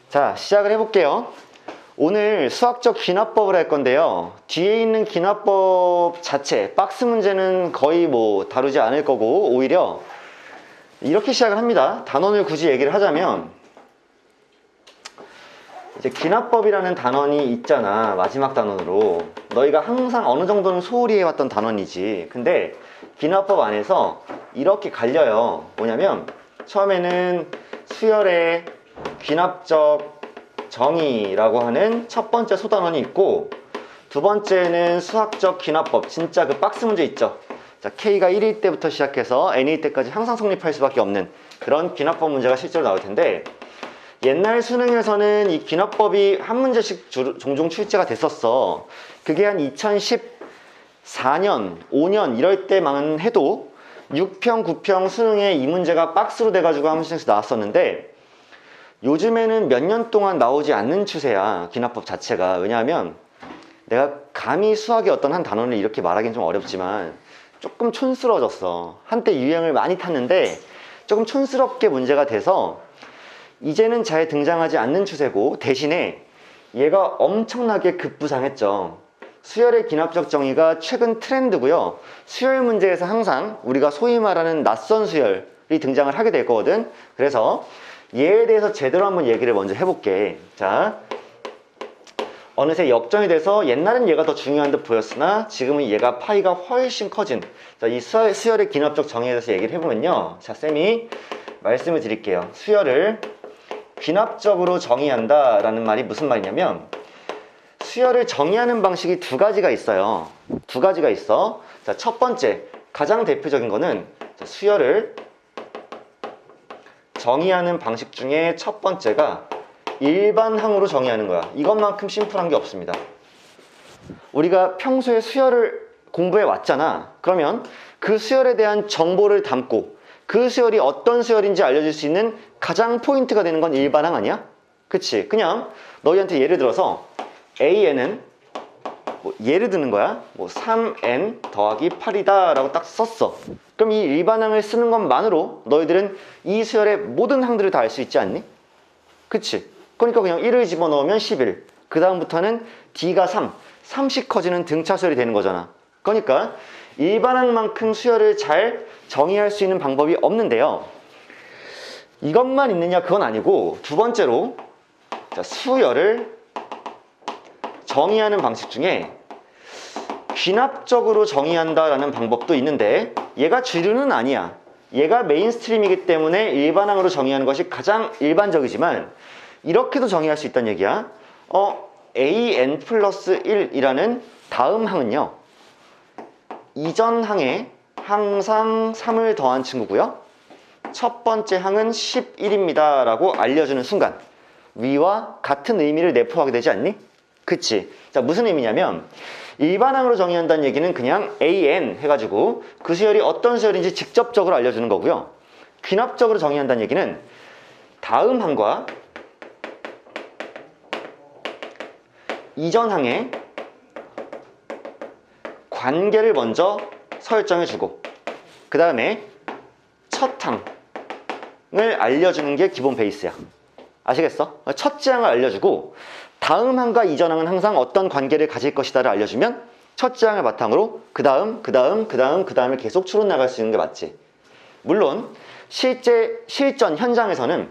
자, 시작을 해볼게요. 오늘 수학적 귀납법을 할 건데요. 뒤에 있는 귀납법 자체, 박스 문제는 거의 다루지 않을 거고, 오히려 이렇게 시작을 합니다. 단원을 굳이 얘기를 하자면, 이제 귀납법이라는 단원이 있잖아. 마지막 단원으로. 너희가 항상 어느 정도는 소홀히 해왔던 단원이지. 근데 귀납법 안에서 이렇게 갈려요. 뭐냐면, 처음에는 수열의 귀납적 정의라고 하는 첫 번째 소단원이 있고, 두 번째는 수학적 귀납법, 진짜 그 박스 문제 있죠. 자, K가 1일 때부터 시작해서 N일 때까지 항상 성립할 수밖에 없는 그런 귀납법 문제가 실제로 나올 텐데, 옛날 수능에서는 이 귀납법이 한 문제씩 종종 출제가 됐었어. 그게 한 2014년, 5년 이럴 때만 해도 6평, 9평 수능에 이 문제가 박스로 돼가지고 한 문제씩 나왔었는데, 요즘에는 몇 년 동안 나오지 않는 추세야, 귀납법 자체가. 왜냐하면 내가 감히 수학의 어떤 한 단원을 이렇게 말하기는 좀 어렵지만 조금 촌스러워졌어. 한때 유행을 많이 탔는데 조금 촌스럽게 문제가 돼서 이제는 잘 등장하지 않는 추세고, 대신에 얘가 엄청나게 급부상했죠. 수열의 귀납적 정의가 최근 트렌드고요. 수열 문제에서 항상 우리가 소위 말하는 낯선 수열이 등장을 하게 될 거거든. 그래서 얘에 대해서 제대로 한번 얘기를 먼저 해볼게. 자, 어느새 역전이 돼서 옛날엔 얘가 더 중요한 듯 보였으나 지금은 얘가 파이가 훨씬 커진, 자, 이 수열의 귀납적 정의에 대해서 얘기를 해보면요. 자, 쌤이 말씀을 드릴게요. 수열을 귀납적으로 정의한다 라는 말이 무슨 말이냐면, 수열을 정의하는 방식이 두 가지가 있어요. 두 가지가 있어. 자, 첫 번째, 가장 대표적인 거는, 자, 수열을 정의하는 방식 중에 첫 번째가 일반항으로 정의하는 거야. 이것만큼 심플한 게 없습니다. 우리가 평소에 수열을 공부해 왔잖아. 그러면 그 수열에 대한 정보를 담고 그 수열이 어떤 수열인지 알려줄 수 있는 가장 포인트가 되는 건 일반항 아니야? 그치? 그냥 너희한테 예를 들어서 AN은 예를 드는 거야. 3N 더하기 8이다 라고 딱 썼어. 그럼 이 일반항을 쓰는 것만으로 너희들은 이 수열의 모든 항들을 다 알 수 있지 않니? 그치? 그러니까 그냥 1을 집어넣으면 11. 그 다음부터는 D가 3씩 커지는 등차 수열이 되는 거잖아. 그러니까 일반항만큼 수열을 잘 정의할 수 있는 방법이 없는데요. 이것만 있느냐? 그건 아니고, 두 번째로, 자, 수열을 정의하는 방식 중에 귀납적으로 정의한다라는 방법도 있는데, 얘가 주류는 아니야. 얘가 메인스트림이기 때문에 일반항으로 정의하는 것이 가장 일반적이지만 이렇게도 정의할 수 있다는 얘기야. AN 플러스 1이라는 다음 항은요, 이전 항에 항상 3을 더한 친구고요. 첫 번째 항은 11입니다 라고 알려주는 순간 위와 같은 의미를 내포하게 되지 않니? 그치? 자, 무슨 의미냐면, 일반항으로 정의한다는 얘기는 그냥 AN 해가지고 그 수열이 어떤 수열인지 직접적으로 알려주는 거고요. 귀납적으로 정의한다는 얘기는 다음 항과 이전 항의 관계를 먼저 설정해주고 그 다음에 첫 항을 알려주는 게 기본 베이스야. 아시겠어? 첫째 항을 알려주고 다음 항과 이전 항은 항상 어떤 관계를 가질 것이다를 알려주면 첫째 항을 바탕으로 그 다음을 계속 추론 나갈 수 있는 게 맞지. 물론 실전 현장에서는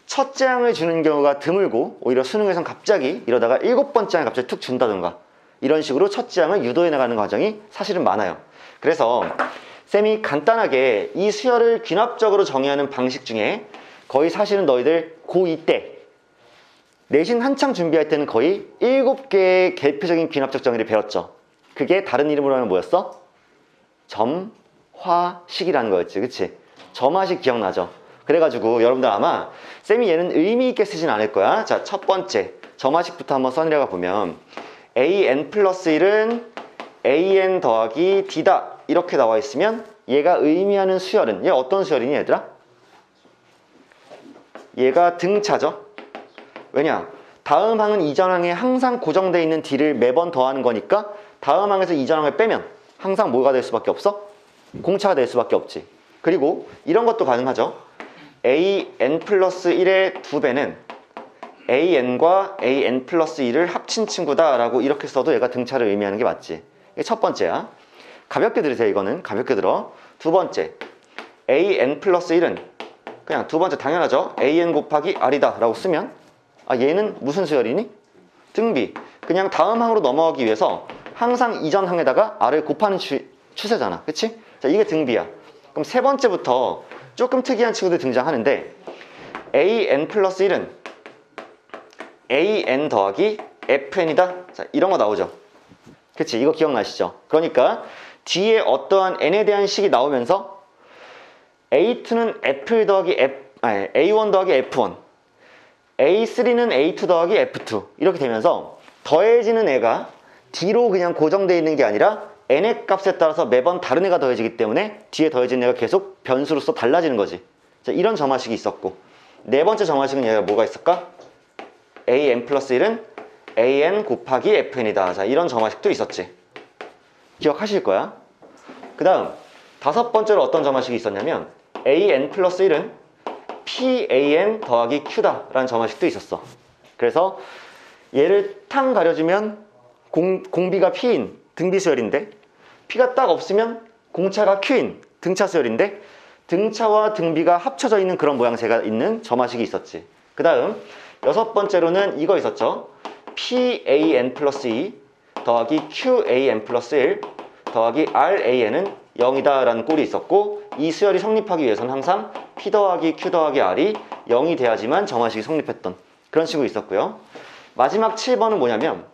첫째 항을 주는 경우가 드물고, 오히려 수능에선 갑자기 이러다가 7번째 항을 갑자기 툭 준다던가 이런 식으로 첫째 항을 유도해 나가는 과정이 사실은 많아요. 그래서 쌤이 간단하게 이 수열을 귀납적으로 정의하는 방식 중에 거의 사실은 너희들 고2 때 내신 한창 준비할 때는 거의 7개의 대표적인 귀납적 정의를 배웠죠. 그게 다른 이름으로 하면 뭐였어? 점화식이라는 거였지. 그치? 점화식 기억나죠? 그래가지고 여러분들 아마 쌤이 얘는 의미 있게 쓰진 않을 거야. 자, 첫 번째 점화식부터 한번 써내려가 보면 AN 플러스 1은 AN 더하기 D다 이렇게 나와 있으면 얘가 의미하는 수열은, 얘 어떤 수열이니 얘들아? 얘가 등차죠. 왜냐? 다음 항은 이전 항에 항상 고정되어 있는 D를 매번 더하는 거니까 다음 항에서 이전 항을 빼면 항상 뭐가 될 수밖에 없어? 공차가 될 수밖에 없지. 그리고 이런 것도 가능하죠. AN 플러스 1의 2배는 AN과 AN 플러스 2를 합친 친구다 라고 이렇게 써도 얘가 등차를 의미하는 게 맞지. 이게 첫 번째야. 가볍게 들으세요. 이거는 가볍게 들어. 두 번째, AN 플러스 1은 그냥 두 번째 당연하죠. AN 곱하기 R이다 라고 쓰면 얘는 무슨 수열이니? 등비. 그냥 다음 항으로 넘어가기 위해서 항상 이전 항에다가 R을 곱하는 추세잖아. 그치? 자, 이게 등비야. 그럼 세 번째부터 조금 특이한 친구들이 등장하는데 AN 플러스 1은 AN 더하기 FN이다. 자, 이런 거 나오죠. 그치? 이거 기억나시죠? 그러니까 뒤에 어떠한 N에 대한 식이 나오면서 A2는 F1 더하기 A1 더하기 F1, A3는 A2 더하기 F2 이렇게 되면서 더해지는 애가 D로 그냥 고정되어 있는 게 아니라 N의 값에 따라서 매번 다른 애가 더해지기 때문에 뒤에 더해진 애가 계속 변수로서 달라지는 거지. 자, 이런 점화식이 있었고, 네 번째 점화식은 얘가 뭐가 있을까? AN 플러스 1은 AN 곱하기 FN이다. 자, 이런 점화식도 있었지. 기억하실 거야. 그 다음 다섯 번째로 어떤 점화식이 있었냐면 AN 플러스 1은 PAN 더하기 Q다 라는 점화식도 있었어. 그래서 얘를 탕 가려주면 공비가 P인 등비수열인데, P가 딱 없으면 공차가 Q인 등차수열인데, 등차와 등비가 합쳐져 있는 그런 모양새가 있는 점화식이 있었지. 그 다음 여섯 번째로는 이거 있었죠. PAN 플러스 2 더하기 QAN 플러스 1 더하기 RAN은 0이다 라는 꼴이 있었고, 이 수열이 성립하기 위해서는 항상 P 더하기 Q 더하기 R이 0이 돼야지만 점화식이 성립했던 그런 식으로 있었고요. 마지막 7번은 뭐냐면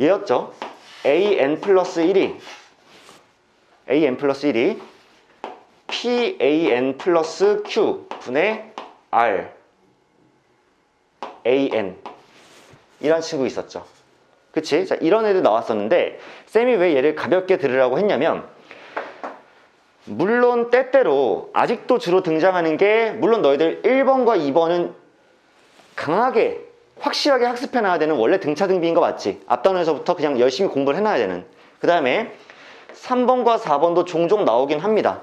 얘였죠. AN 플러스 1이 PAN 플러스 Q 분의 R AN 이란 친구 있었죠. 그치? 자, 이런 애들 나왔었는데 쌤이 왜 얘를 가볍게 들으라고 했냐면, 물론 때때로 아직도 주로 등장하는 게, 물론 너희들 1번과 2번은 강하게 확실하게 학습해놔야 되는 원래 등차 등비인 거 맞지? 앞단에서부터 그냥 열심히 공부를 해놔야 되는. 그 다음에 3번과 4번도 종종 나오긴 합니다.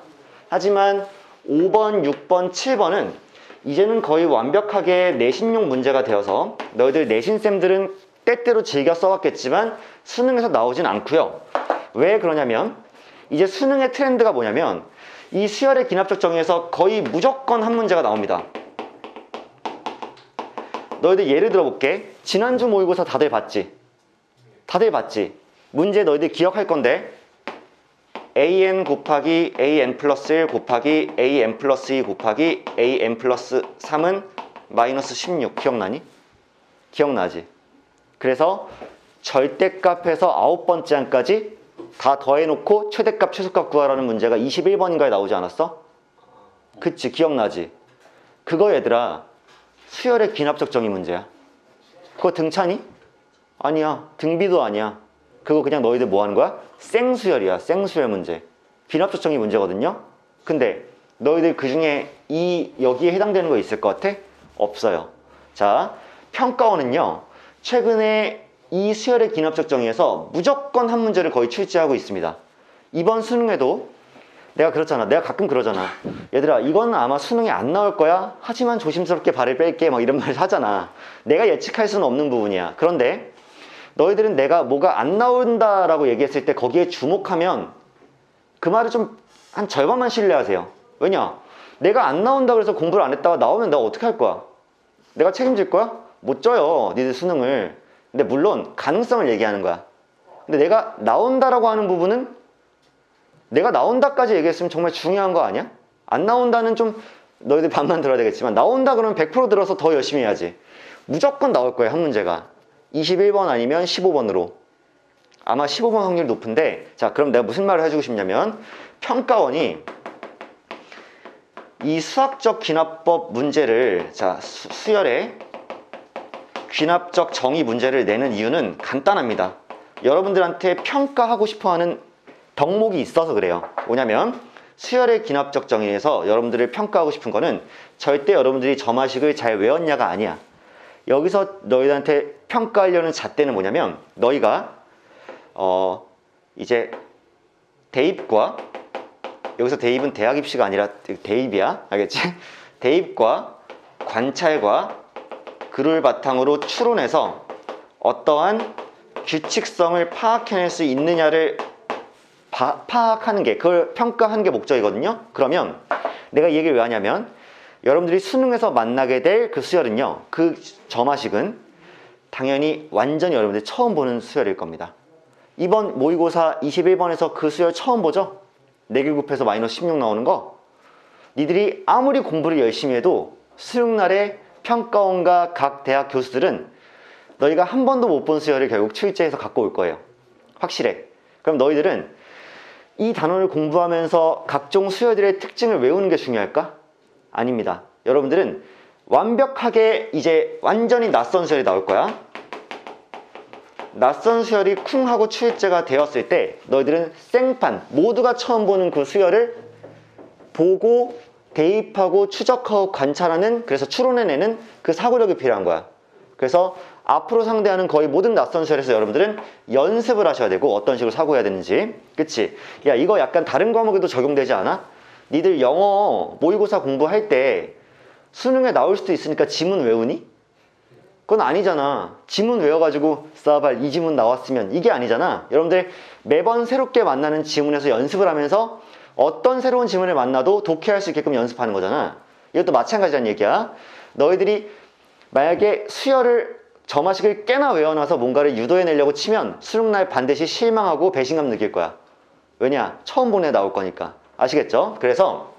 하지만 5번, 6번, 7번은 이제는 거의 완벽하게 내신용 문제가 되어서 너희들 내신쌤들은 때때로 즐겨 써왔겠지만 수능에서 나오진 않고요. 왜 그러냐면 이제 수능의 트렌드가 뭐냐면 이 수열의 기납적 정의에서 거의 무조건 한 문제가 나옵니다. 너희들 예를 들어볼게. 지난주 모의고사 다들 봤지? 다들 봤지? 문제 너희들 기억할 건데 AN 곱하기 AN 플러스 1 곱하기 AN 플러스 2 곱하기 AN 플러스 3은 마이너스 16 기억나니? 기억나지? 그래서 절대값에서 9번째 항까지 다 더해놓고 최대값 최소값 구하라는 문제가 21번인가에 나오지 않았어? 그치, 기억나지? 그거 얘들아 수열의 기납적 정의 문제야. 그거 등차니? 아니야. 등비도 아니야. 그거 그냥 너희들 뭐 하는 거야? 생수열이야. 생수열 문제. 기납적 정의 문제거든요. 근데 너희들 그 중에 여기에 해당되는 거 있을 것 같아? 없어요. 자, 평가원은요 최근에 이 수열의 기납적 정의에서 무조건 한 문제를 거의 출제하고 있습니다. 이번 수능에도 내가 그렇잖아. 내가 가끔 그러잖아. 얘들아 이건 아마 수능에 안 나올 거야. 하지만 조심스럽게 발을 뺄게. 막 이런 말을 하잖아. 내가 예측할 수는 없는 부분이야. 그런데 너희들은 내가 뭐가 안 나온다라고 얘기했을 때 거기에 주목하면 그 말을 좀 한 절반만 신뢰하세요. 왜냐? 내가 안 나온다고 해서 공부를 안 했다가 나오면 내가 어떻게 할 거야? 내가 책임질 거야? 못 져요. 니들 수능을. 근데 물론 가능성을 얘기하는 거야. 근데 내가 나온다라고 하는 부분은 내가 나온다까지 얘기했으면 정말 중요한 거 아니야? 안 나온다는 좀 너희들 반만 들어야 되겠지만 나온다 그러면 100% 들어서 더 열심히 해야지. 무조건 나올 거예요. 한 문제가 21번 아니면 15번으로. 아마 15번 확률이 높은데, 자 그럼 내가 무슨 말을 해주고 싶냐면 평가원이 이 수학적 기납법 문제를 수열의 귀납적 정의 문제를 내는 이유는 간단합니다. 여러분들한테 평가하고 싶어하는 덕목이 있어서 그래요. 뭐냐면 수열의 기납적 정의에서 여러분들을 평가하고 싶은 거는 절대 여러분들이 점화식을 잘 외웠냐가 아니야. 여기서 너희들한테 평가하려는 잣대는 뭐냐면 너희가 이제 대입과, 여기서 대입은 대학 입시가 아니라 대입이야. 알겠지? 대입과 관찰과 그를 바탕으로 추론해서 어떠한 규칙성을 파악해낼 수 있느냐를 파악하는 게, 그걸 평가하는 게 목적이거든요. 그러면 내가 이 얘기를 왜 하냐면, 여러분들이 수능에서 만나게 될 그 수열은요, 그 점화식은 당연히 완전히 여러분들이 처음 보는 수열일 겁니다. 이번 모의고사 21번에서 그 수열 처음 보죠? 4개 곱해서 마이너스 16 나오는 거. 니들이 아무리 공부를 열심히 해도 수능날에 평가원과 각 대학 교수들은 너희가 한 번도 못 본 수열을 결국 출제해서 갖고 올 거예요. 확실해. 그럼 너희들은 이 단원을 공부하면서 각종 수열들의 특징을 외우는 게 중요할까? 아닙니다. 여러분들은 완벽하게 이제 완전히 낯선 수열이 나올 거야. 낯선 수열이 쿵 하고 출제가 되었을 때 너희들은 생판, 모두가 처음 보는 그 수열을 보고 대입하고 추적하고 관찰하는, 그래서 추론해내는 그 사고력이 필요한 거야. 그래서 앞으로 상대하는 거의 모든 낯선 수열에서 여러분들은 연습을 하셔야 되고, 어떤 식으로 사고해야 되는지. 그치? 야, 이거 약간 다른 과목에도 적용되지 않아? 니들 영어 모의고사 공부할 때 수능에 나올 수도 있으니까 지문 외우니? 그건 아니잖아. 지문 외워가지고 싸발 이 지문 나왔으면, 이게 아니잖아. 여러분들 매번 새롭게 만나는 지문에서 연습을 하면서 어떤 새로운 지문을 만나도 독해할 수 있게끔 연습하는 거잖아. 이것도 마찬가지란 얘기야. 너희들이 만약에 수열을, 점화식을 꽤나 외워놔서 뭔가를 유도해내려고 치면 수능날 반드시 실망하고 배신감 느낄 거야. 왜냐? 처음 본 애 나올 거니까. 아시겠죠? 그래서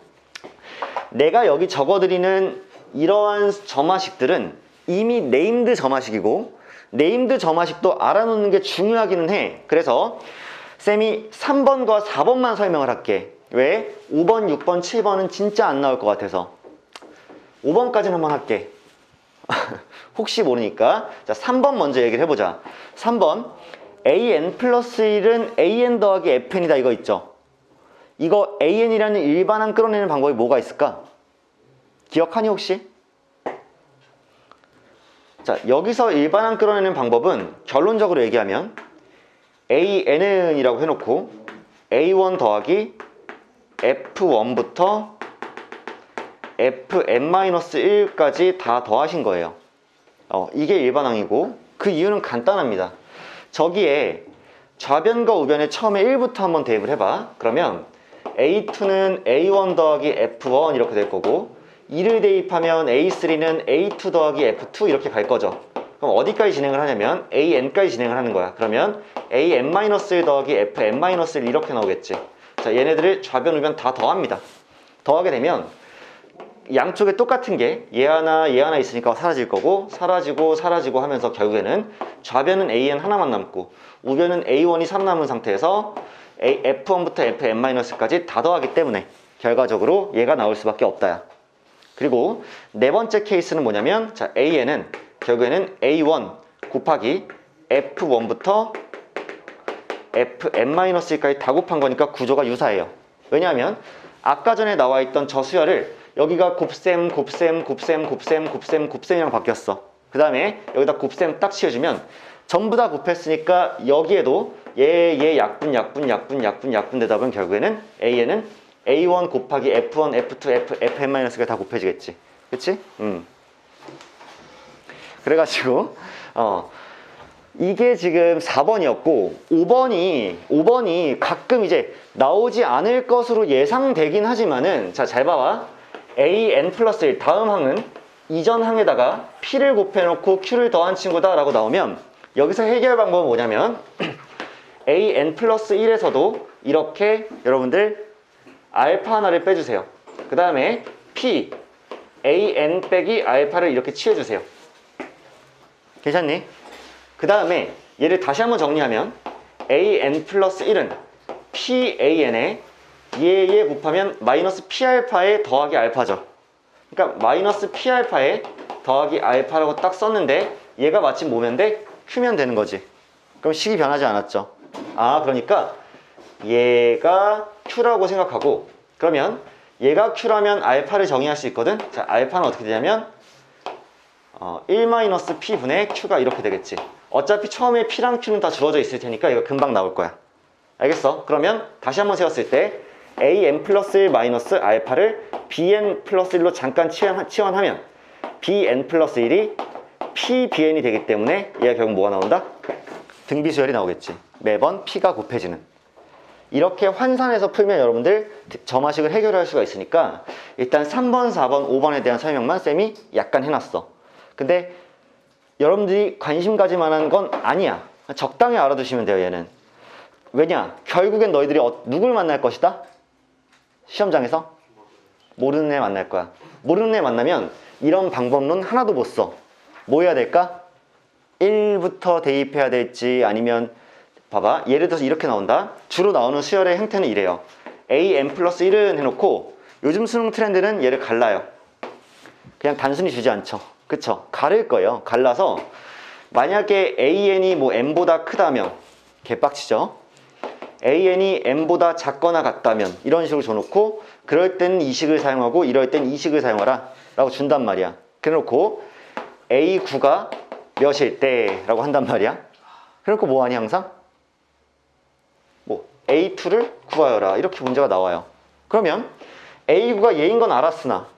내가 여기 적어드리는 이러한 점화식들은 이미 네임드 점화식이고, 네임드 점화식도 알아놓는 게 중요하기는 해. 그래서 쌤이 3번과 4번만 설명을 할게. 왜? 5번, 6번, 7번은 진짜 안 나올 것 같아서 5번까지는 한번 할게. 혹시 모르니까. 자, 3번 먼저 얘기를 해보자. 3번, an 플러스 1은 an 더하기 fn이다, 이거 있죠? 이거 an이라는 일반항 끌어내는 방법이 뭐가 있을까? 기억하니 혹시? 자, 여기서 일반항 끌어내는 방법은 결론적으로 얘기하면 an은 이라고 해놓고 a1 더하기 f1부터 fn-1까지 다 더하신 거예요. 이게 일반항이고, 그 이유는 간단합니다. 저기에 좌변과 우변에 처음에 1부터 한번 대입을 해봐. 그러면 A2는 A1 더하기 F1 이렇게 될 거고, 2를 대입하면 A3는 A2 더하기 F2 이렇게 갈 거죠. 그럼 어디까지 진행을 하냐면 AN까지 진행을 하는 거야. 그러면 AN-1 더하기 FN-1 이렇게 나오겠지. 자, 얘네들을 좌변 우변 다 더합니다. 더하게 되면 양쪽에 똑같은 게 얘 하나 있으니까 사라질 거고, 사라지고 하면서 결국에는 좌변은 AN 하나만 남고 우변은 A1이 3 남은 상태에서 F1부터 FN-까지 다 더하기 때문에 결과적으로 얘가 나올 수밖에 없다야. 그리고 네 번째 케이스는 뭐냐면, 자, AN은 결국에는 A1 곱하기 F1부터 FN-1까지 다 곱한 거니까 구조가 유사해요. 왜냐하면 아까 전에 나와 있던 저 수열을 여기가 곱셈이랑 바뀌었어. 그 다음에 여기다 곱셈 딱 씌워주면 전부 다 곱했으니까 여기에도 얘 약분 대답은 결국에는 AN은 A1 곱하기 F1, F2, FN-가 다 곱해지겠지. 그치? 그래가지고 이게 지금 4번이었고, 5번이 가끔 이제 나오지 않을 것으로 예상되긴 하지만은, 자, 잘 봐봐. AN 플러스 1, 다음 항은 이전 항에다가 P를 곱해놓고 Q를 더한 친구다 라고 나오면, 여기서 해결 방법은 뭐냐면 AN 플러스 1에서도 이렇게 여러분들 알파 하나를 빼주세요. 그 다음에 P, AN 빼기 알파를 이렇게 치워주세요. 괜찮니? 그 다음에 얘를 다시 한번 정리하면 AN 플러스 1은 PAN에 얘 곱하면 마이너스 P알파에 더하기 알파죠. 그러니까 마이너스 P알파에 더하기 알파라고 딱 썼는데 얘가 마침 뭐면 돼? Q면 되는 거지. 그럼 식이 변하지 않았죠. 그러니까 얘가 Q라고 생각하고, 그러면 얘가 Q라면 알파를 정의할 수 있거든. 자, 알파는 어떻게 되냐면 1-P분의 Q가 이렇게 되겠지. 어차피 처음에 P랑 Q는 다 주어져 있을 테니까 이거 금방 나올 거야. 알겠어? 그러면 다시 한번 세웠을 때 AN 플러스 1 마이너스 알파를 BN 플러스 1로 잠깐 치환하면 BN 플러스 1이 PBN이 되기 때문에 얘가 결국 뭐가 나온다? 등비수열이 나오겠지. 매번 P가 곱해지는. 이렇게 환산해서 풀면 여러분들 점화식을 해결할 수가 있으니까 일단 3번, 4번, 5번에 대한 설명만 쌤이 약간 해놨어. 근데 여러분들이 관심 가질 만한 건 아니야. 적당히 알아두시면 돼요, 얘는. 왜냐? 결국엔 너희들이 누굴 만날 것이다? 시험장에서? 모르는 애 만날 거야. 모르는 애 만나면 이런 방법론 하나도 못 써. 뭐 해야 될까? 1부터 대입해야 될지 아니면 봐봐. 예를 들어서 이렇게 나온다. 주로 나오는 수열의 형태는 이래요. AN 플러스 1은 해놓고 요즘 수능 트렌드는 얘를 갈라요. 그냥 단순히 주지 않죠. 그쵸? 가릴 거예요. 갈라서 만약에 AN이 뭐 N보다 크다면 개빡치죠? AN이 N보다 작거나 같다면 이런 식으로 줘놓고 그럴 때는 이 식을 사용하고 이럴 땐 이 식을 사용하라 라고 준단 말이야. 그래놓고 A9가 몇일 때 라고 한단 말이야. 그래놓고 뭐하니 항상? 뭐 A2를 구하여라 이렇게 문제가 나와요. 그러면 A9가 얘인 건 알았으나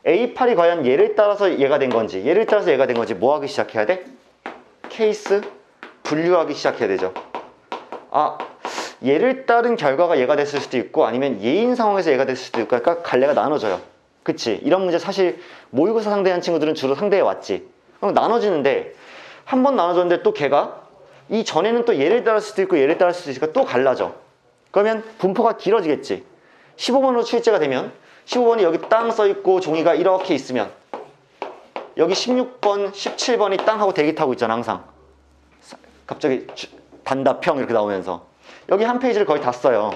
A8이 과연 얘를 따라서 얘가 된 건지 얘를 따라서 얘가 된 건지 뭐 하기 시작해야 돼? 케이스 분류하기 시작해야 되죠. 아, 얘를 따른 결과가 얘가 됐을 수도 있고 아니면 얘인 상황에서 얘가 됐을 수도 있고 그러니까 갈래가 나눠져요. 그치? 이런 문제 사실 모의고사 상대한 친구들은 주로 상대해 왔지. 그럼 나눠지는데 한 번 나눠졌는데 또 걔가 이 전에는 또 얘를 따를 수도 있고 얘를 따를 수도 있으니까 또 갈라져. 그러면 분포가 길어지겠지. 15번으로 출제가 되면 15번이 여기 땅 써있고 종이가 이렇게 있으면 여기 16번, 17번이 땅 하고 대기 타고 있잖아 항상. 갑자기 단답형 이렇게 나오면서 여기 한 페이지를 거의 다 써요.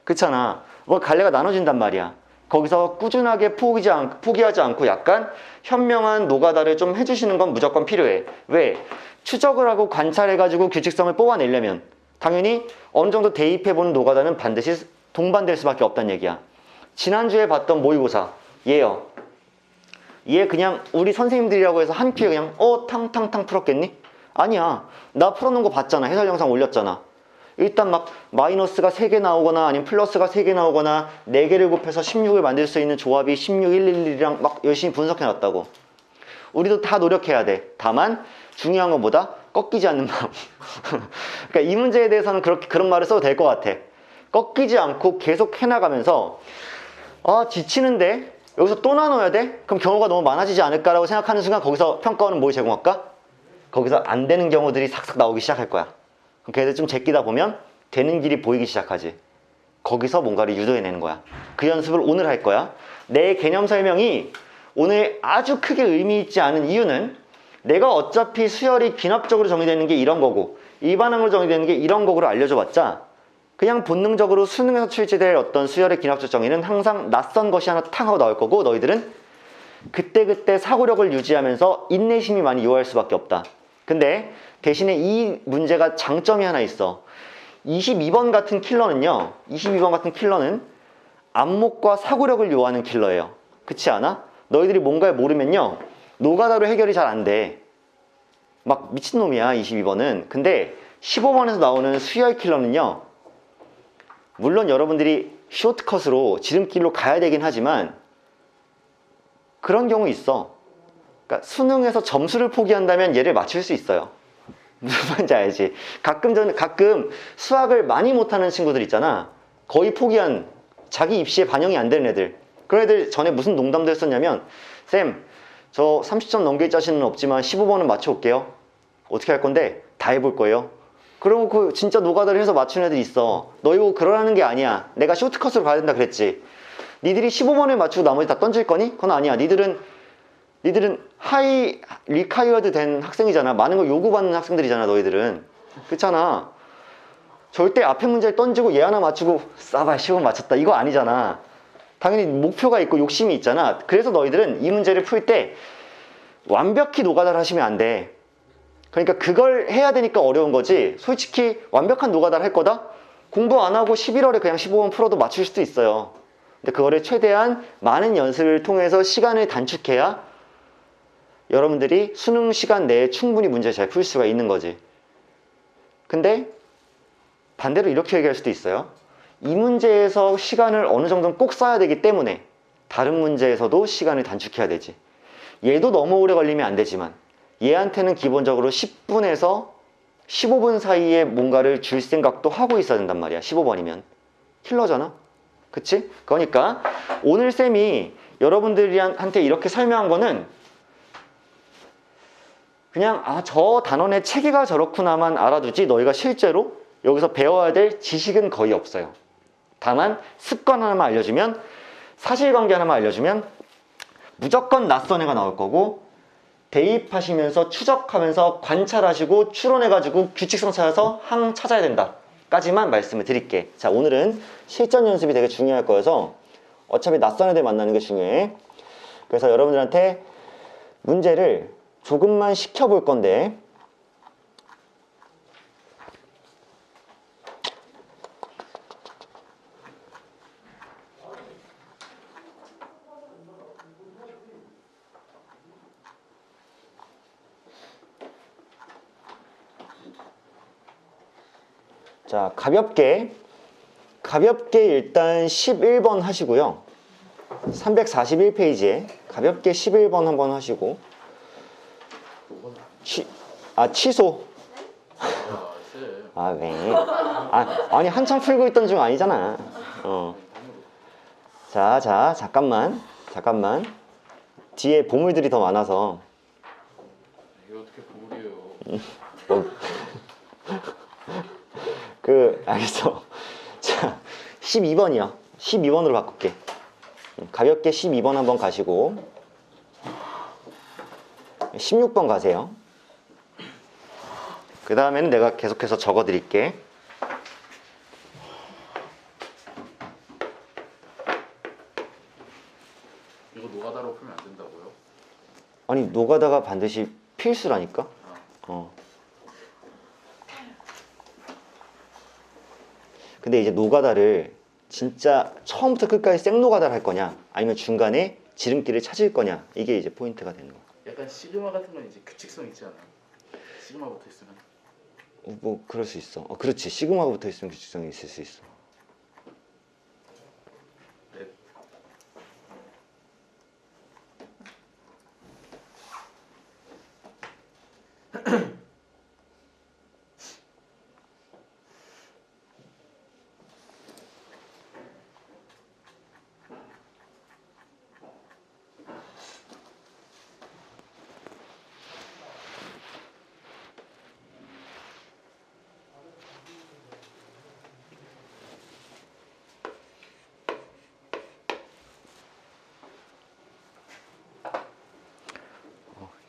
그렇잖아. 뭐 갈래가 나눠진단 말이야. 거기서 꾸준하게 포기하지 않고 약간 현명한 노가다를 좀 해주시는 건 무조건 필요해. 왜? 추적을 하고 관찰해가지고 규칙성을 뽑아내려면 당연히 어느 정도 대입해보는 노가다는 반드시 동반될 수밖에 없다는 얘기야. 지난주에 봤던 모의고사 얘요. 얘 그냥 우리 선생님들이라고 해서 한 큐에 그냥 탕탕탕 풀었겠니? 아니야. 나 풀어놓은 거 봤잖아. 해설 영상 올렸잖아. 일단 막 마이너스가 3개 나오거나 아니면 플러스가 3개 나오거나 4개를 곱해서 16을 만들 수 있는 조합이 16, 111이랑 막 열심히 분석해놨다고. 우리도 다 노력해야 돼. 다만 중요한 것보다 꺾이지 않는 마음. 그러니까 이 문제에 대해서는 그런 말을 써도 될 것 같아. 꺾이지 않고 계속 해나가면서 아 지치는데 여기서 또 나눠야 돼? 그럼 경우가 너무 많아지지 않을까라고 생각하는 순간 거기서 평가원은 뭘 제공할까? 거기서 안 되는 경우들이 싹싹 나오기 시작할 거야. 그럼 걔들 좀 제끼다 보면 되는 길이 보이기 시작하지. 거기서 뭔가를 유도해내는 거야. 그 연습을 오늘 할 거야. 내 개념 설명이 오늘 아주 크게 의미 있지 않은 이유는 내가 어차피 수열이 기납적으로 정의되는 게 이런 거고 일반항으로 정의되는 게 이런 거고를 알려줘봤자 그냥 본능적으로 수능에서 출제될 어떤 수열의 기납적 정의는 항상 낯선 것이 하나 탕 하고 나올 거고 너희들은 그때그때 사고력을 유지하면서 인내심이 많이 요할 수밖에 없다. 근데 대신에 이 문제가 장점이 하나 있어. 22번 같은 킬러는요. 22번 같은 킬러는 안목과 사고력을 요하는 킬러예요. 그렇지 않아? 너희들이 뭔가를 모르면요. 노가다로 해결이 잘 안 돼. 막 미친놈이야 22번은. 근데 15번에서 나오는 수열 킬러는요. 물론 여러분들이 쇼트컷으로 지름길로 가야 되긴 하지만 그런 경우 있어. 그러니까 수능에서 점수를 포기한다면 얘를 맞출 수 있어요. 무슨 말인지 알지? 가끔 수학을 많이 못하는 친구들 있잖아. 거의 포기한 자기 입시에 반영이 안 되는 애들. 그런 애들 전에 무슨 농담도 했었냐면 쌤, 저 30점 넘길 자신은 없지만 15번은 맞춰올게요. 어떻게 할 건데? 다 해볼 거예요. 그러고 그 진짜 노가다를 해서 맞춘 애들 있어. 너희 보고 그러라는 게 아니야. 내가 쇼트컷으로 가야 된다 그랬지. 니들이 15번을 맞추고 나머지 다 던질 거니? 그건 아니야. 니들은 하이 리카이어드 된 학생이잖아. 많은 걸 요구받는 학생들이잖아. 너희들은. 그렇잖아. 절대 앞에 문제를 던지고 얘 하나 맞추고 싸봐 15번 맞췄다 이거 아니잖아. 당연히 목표가 있고 욕심이 있잖아. 그래서 너희들은 이 문제를 풀 때 완벽히 노가다를 하시면 안 돼. 그러니까 그걸 해야 되니까 어려운 거지. 솔직히 완벽한 노가다를 할 거다? 공부 안 하고 11월에 그냥 15번 풀어도 맞출 수도 있어요. 근데 그거를 최대한 많은 연습을 통해서 시간을 단축해야 여러분들이 수능 시간 내에 충분히 문제를 잘 풀 수가 있는 거지. 근데 반대로 이렇게 얘기할 수도 있어요. 이 문제에서 시간을 어느 정도는 꼭 써야 되기 때문에 다른 문제에서도 시간을 단축해야 되지. 얘도 너무 오래 걸리면 안 되지만 얘한테는 기본적으로 10분에서 15분 사이에 뭔가를 줄 생각도 하고 있어야 된단 말이야. 15번이면 킬러잖아. 그치? 그러니까 오늘 쌤이 여러분들한테 이렇게 설명한 거는 그냥 저 단원의 체계가 저렇구나만 알아두지, 너희가 실제로 여기서 배워야 될 지식은 거의 없어요. 다만 습관 하나만 알려주면, 사실관계 하나만 알려주면 무조건 낯선 애가 나올 거고, 대입하시면서 추적하면서 관찰하시고 추론해가지고 규칙성 찾아서 항 찾아야 된다 까지만 말씀을 드릴게. 자, 오늘은 실전 연습이 되게 중요할 거여서 어차피 낯선 애들 만나는 게 중요해. 그래서 여러분들한테 문제를 조금만 시켜볼 건데, 자, 가볍게 일단 11번 하시고요. 341페이지에 가볍게 11번 한번 하시고, 취소. 왜? 아니 한참 풀고 있던 중 아니잖아. 자, 잠깐만. 뒤에 보물들이 더 많아서. 이게 어떻게 보물이에요? 알겠어. 자, 12번이요. 12번으로 바꿀게. 가볍게 12번 한번 가시고 16번 가세요. 그 다음에는 내가 계속해서 적어 드릴게. 이거 노가다로 풀면 안 된다고요? 아니, 노가다가 반드시 필수라니까. 근데 이제 노가다를 진짜 처음부터 끝까지 생노가다를 할 거냐, 아니면 중간에 지름길을 찾을 거냐, 이게 이제 포인트가 되는 거야. 약간 시그마 같은 건 이제 규칙성 있지 않아요? 시그마 붙어 있으면. 뭐 그럴 수 있어. 그렇지. 시그마가 붙어 있으면 규칙성이 있을 수 있어. 네.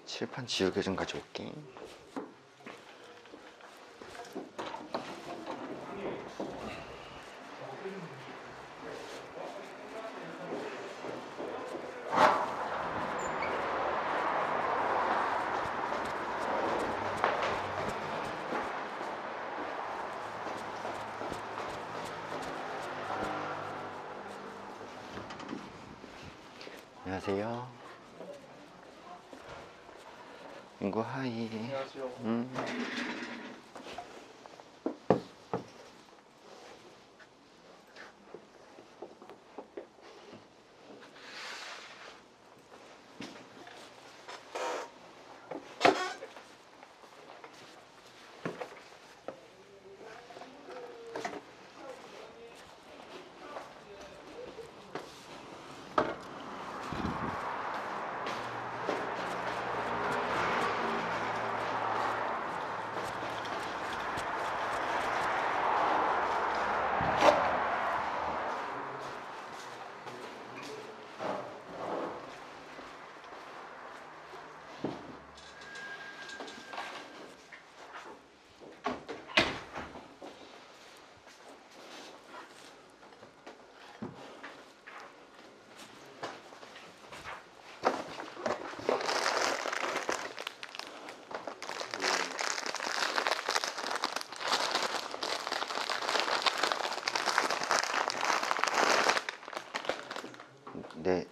칠판 지우개 좀 가져올게. 안녕하세요. 인구 하이. 안녕하세요.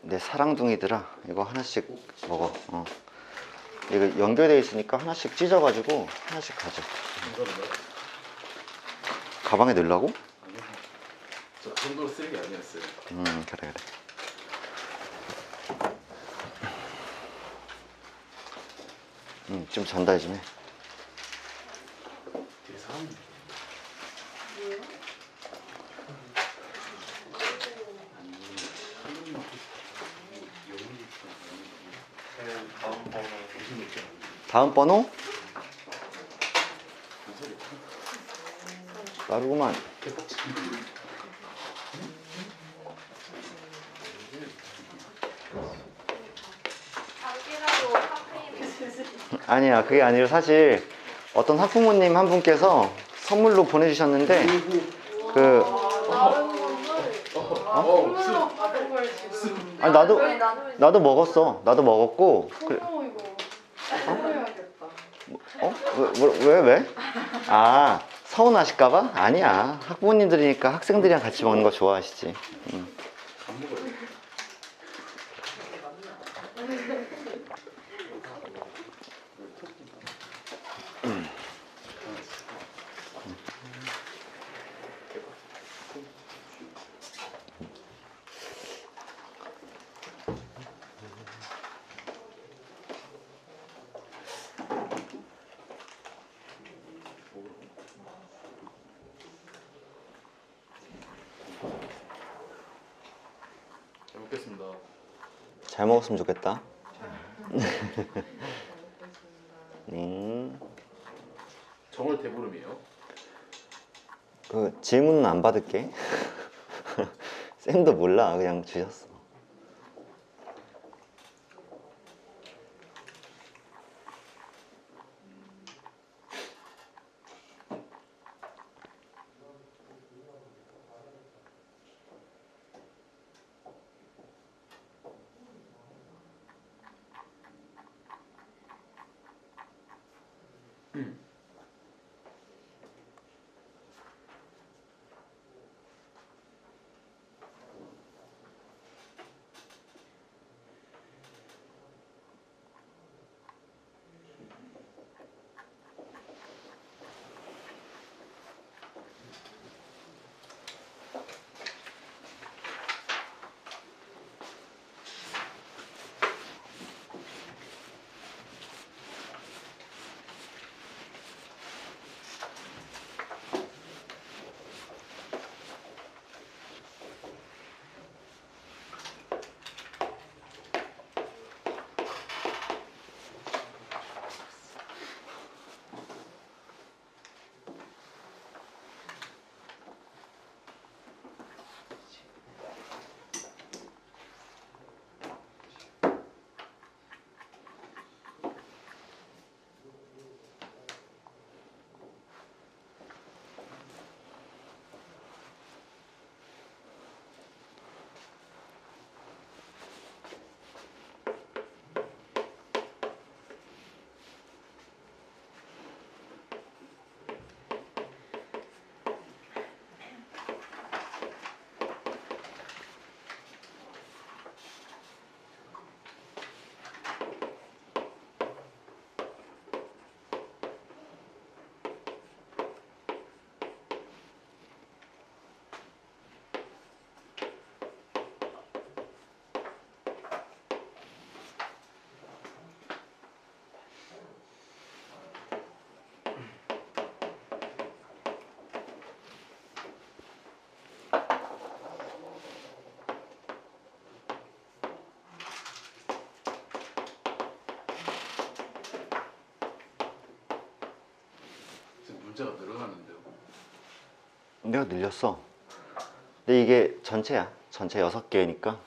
내 사랑둥이들아, 이거 하나씩 먹어. 이거 연결되어 있으니까 하나씩 찢어가지고 하나씩 가져. 가방에 넣으려고? 아니요. 저 그 정도로 쓰는 게 아니었어요. 그래. 좀 전달 좀 해. 되게 사람. 다음 번호? 빠르구만. 잠시라도 카페인을 주시. 아니야, 그게 아니라 사실 어떤 학부모님 한 분께서 선물로 보내주셨는데 그 다른 선물 선물로 받은 걸 지금. 아니 나도 저희 나누면 나도 먹었어. 나도 먹었고 그, 소모 이거 선물해야겠다. 왜? 아, 서운하실까봐? 아니야. 학부모님들이니까 학생들이랑 같이 먹는 거 좋아하시지. 안 먹어요. 잘 먹겠습니다. 잘 먹었으면 좋겠다. 정월 대보름이에요. 그 질문은 안 받을게. 쌤도 몰라. 그냥 주셨어. 지금 문제가 늘어나는데요. 내가 늘렸어. 근데 이게 전체야. 전체 6개니까.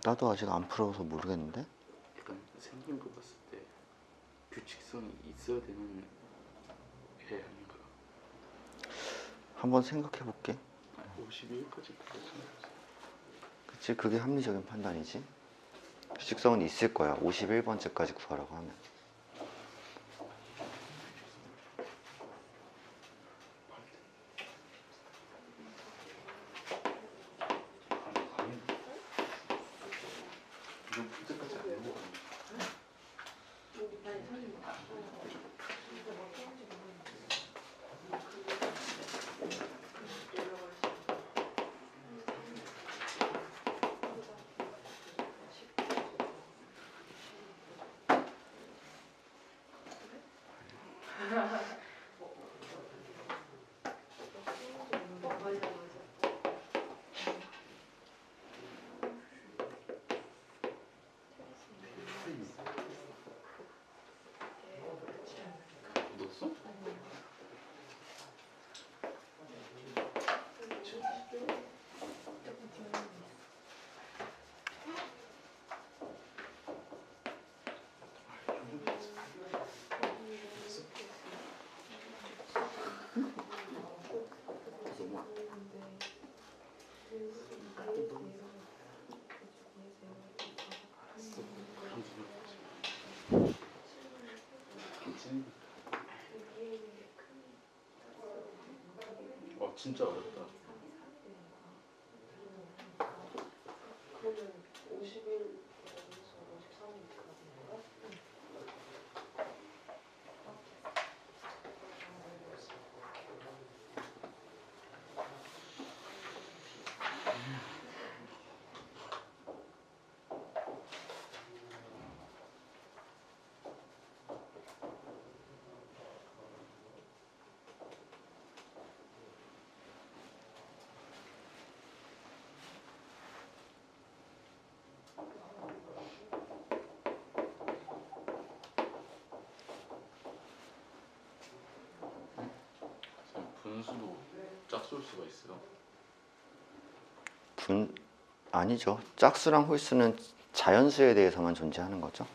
나도 아직 안 풀어서 모르겠는데. 약간 생긴 거 봤을 때 규칙성이 있어야 되는 애 아닌가? 한번 생각해 볼게. 51까지 생각했어. 그치, 그게 합리적인 판단이지. 규칙성은 있을 거야. 51번째까지 구하라고 하면. 이건 문제까지 안 되는 거 아니야? 넣었어? 너무 안 돼. 알았어. 그럼 생각하지. 괜찮니? 진짜 어렵다. 분수도 짝수일 수가 있어요. 아니죠. 짝수랑 홀수는 자연수에 대해서만 존재하는 거죠.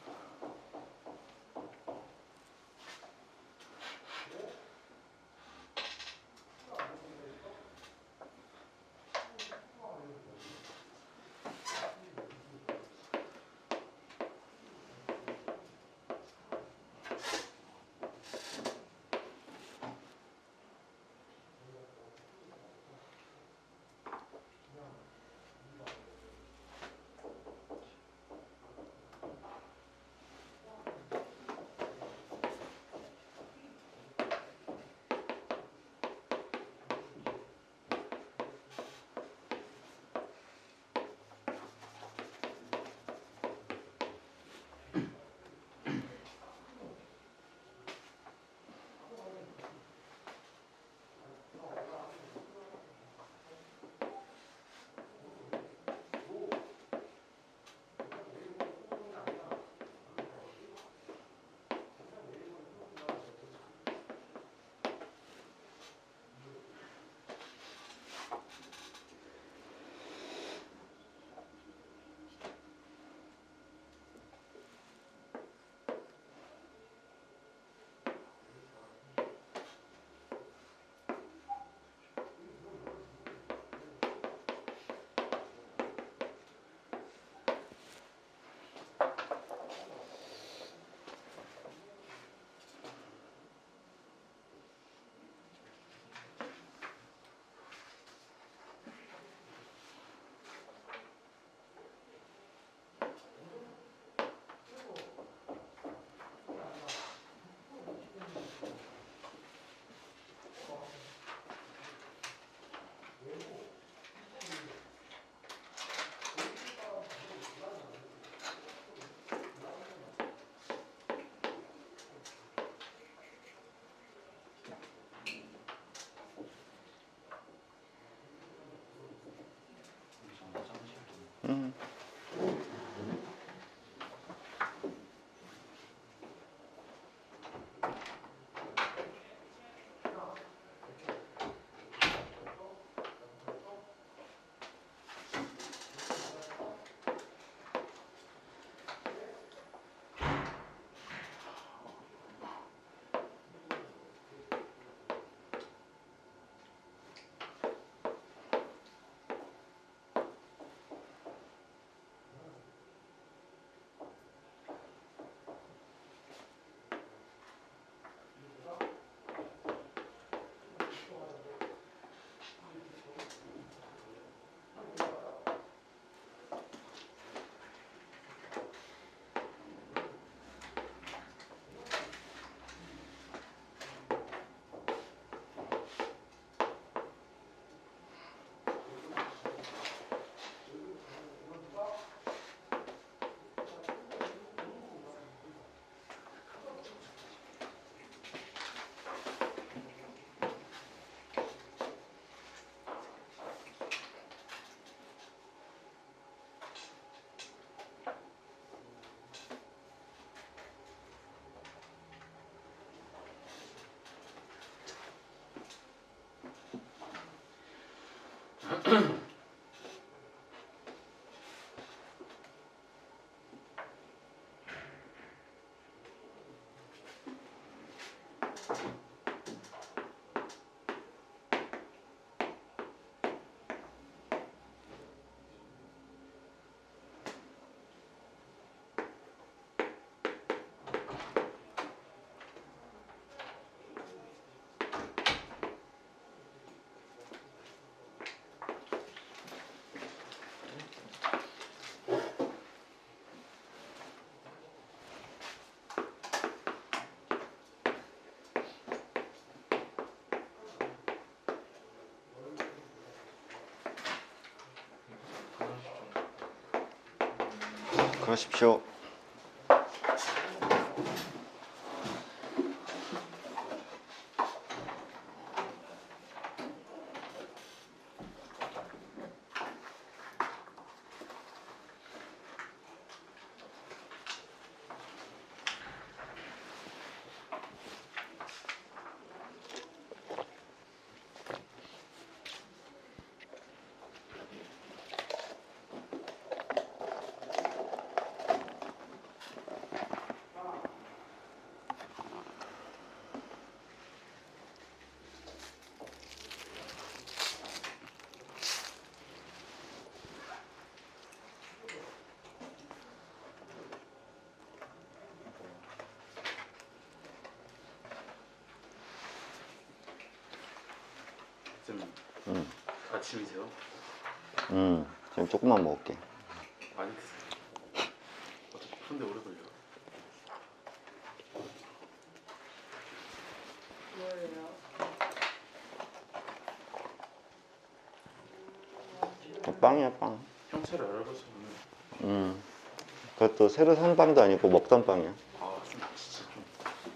그러십시오. 쌤, 아침이세요? 지금 조금만 먹을게. 많이 드세요. 어차피 푸는데 오래 걸려. 뭐예요? 빵이야, 빵. 형체를 알아봐서 오늘. 그것도 새로 산 빵도 아니고 먹던 빵이야. 아, 쌤 진짜 좀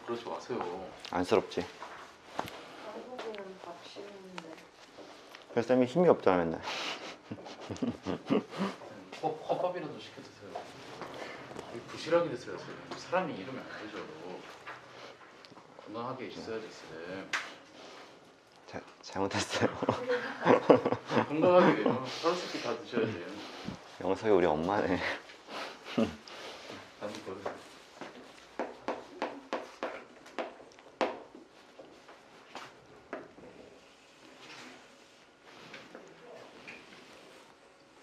그러지 마세요. 안쓰럽지. 한국인은 밥 쉬는데. 그래서 쌤이 힘이 없잖아, 맨날. 컵밥이라도 시켜 드세요. 부실하게 드세요, 쌤. 사람이 이러면 안 되죠. 건강하게 있어야지, 쌤. 잘못했어요. 건강하게 하루씩 다 드셔야지. 영석이 우리 엄마네. 아니 버릇.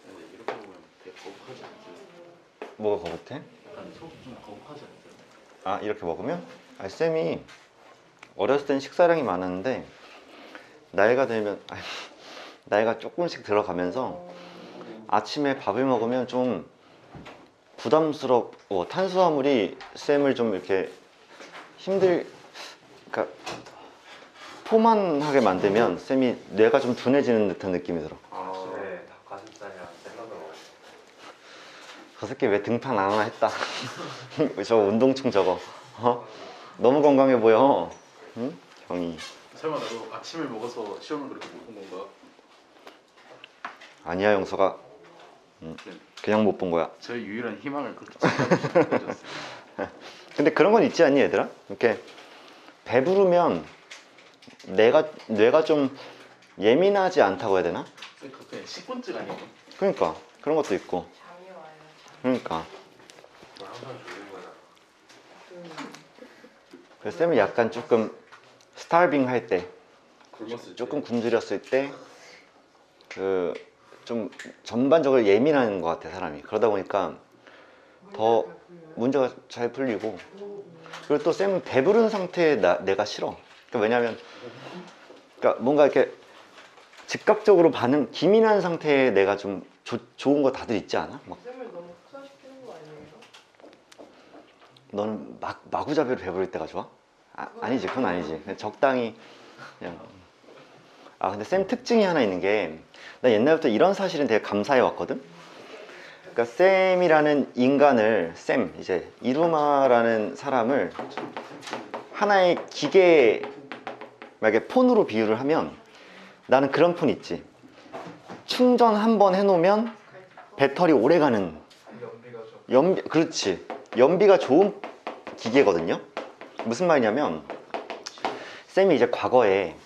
근데 이렇게 보면 되게 거북하지 않죠? 뭐가 거북해? 약간 속 좀 거북하지 않죠? 아, 이렇게 먹으면? 아, 쌤이 어렸을 땐 식사량이 많았는데 나이가 들면 나이가 조금씩 들어가면서 아침에 밥을 먹으면 좀 부담스럽고 탄수화물이 쌤을 좀 이렇게 그러니까 포만하게 만들면 쌤이 뇌가 좀 둔해지는 듯한 느낌이 들어. 아침에 닭가슴살이랑 샐러드 먹어요. 저 새끼 왜 등판 안 하나 했다. 저 운동충 저거. 너무 건강해 보여. 응? 형이. 설마 나도 아침을 먹어서 시험을 그렇게 못 본 건가? 아니야, 영석아. 그냥 못 본 거야. 저의 유일한 희망을 그렇게 지켜주셨어요. 근데 그런 건 있지 않니, 얘들아? 이렇게 배부르면 뇌가 좀 예민하지 않다고 해야 되나? 그냥 식곤증 아니에요? 그러니까 그런 것도 있고. 잠이 와요. 그러니까 뭐 항상 좋은 거야. 그래서 쌤이 약간 조금 스타빙 할 때, 굶었을 때. 조금 굶주렸을 때 그 좀 전반적으로 예민한 것 같아, 사람이. 그러다 보니까 더 문제가 잘 풀리고. 그리고 또 쌤은 배부른 상태에 내가 싫어. 그러니까 왜냐면 그러니까 뭔가 이렇게 즉각적으로 기민한 상태에 내가 좀 좋은 거 다들 있지 않아? 막 쌤을 너무 흡사시키는 거 아니에요? 너는 마구잡이로 배부를 때가 좋아? 아니지, 그건 아니지. 그냥 적당히 그냥. 아, 근데 쌤 특징이 하나 있는 게, 나 옛날부터 이런 사실은 되게 감사해 왔거든. 그러니까 쌤이라는 인간을, 이제 이루마라는 사람을 하나의 기계, 만약에 폰으로 비유를 하면, 나는 그런 폰 있지. 충전 한 번 해놓으면 배터리 오래 가는. 연비가 좀. 그렇지. 연비가 좋은 기계거든요. 무슨 말이냐면 쌤이 이제 과거에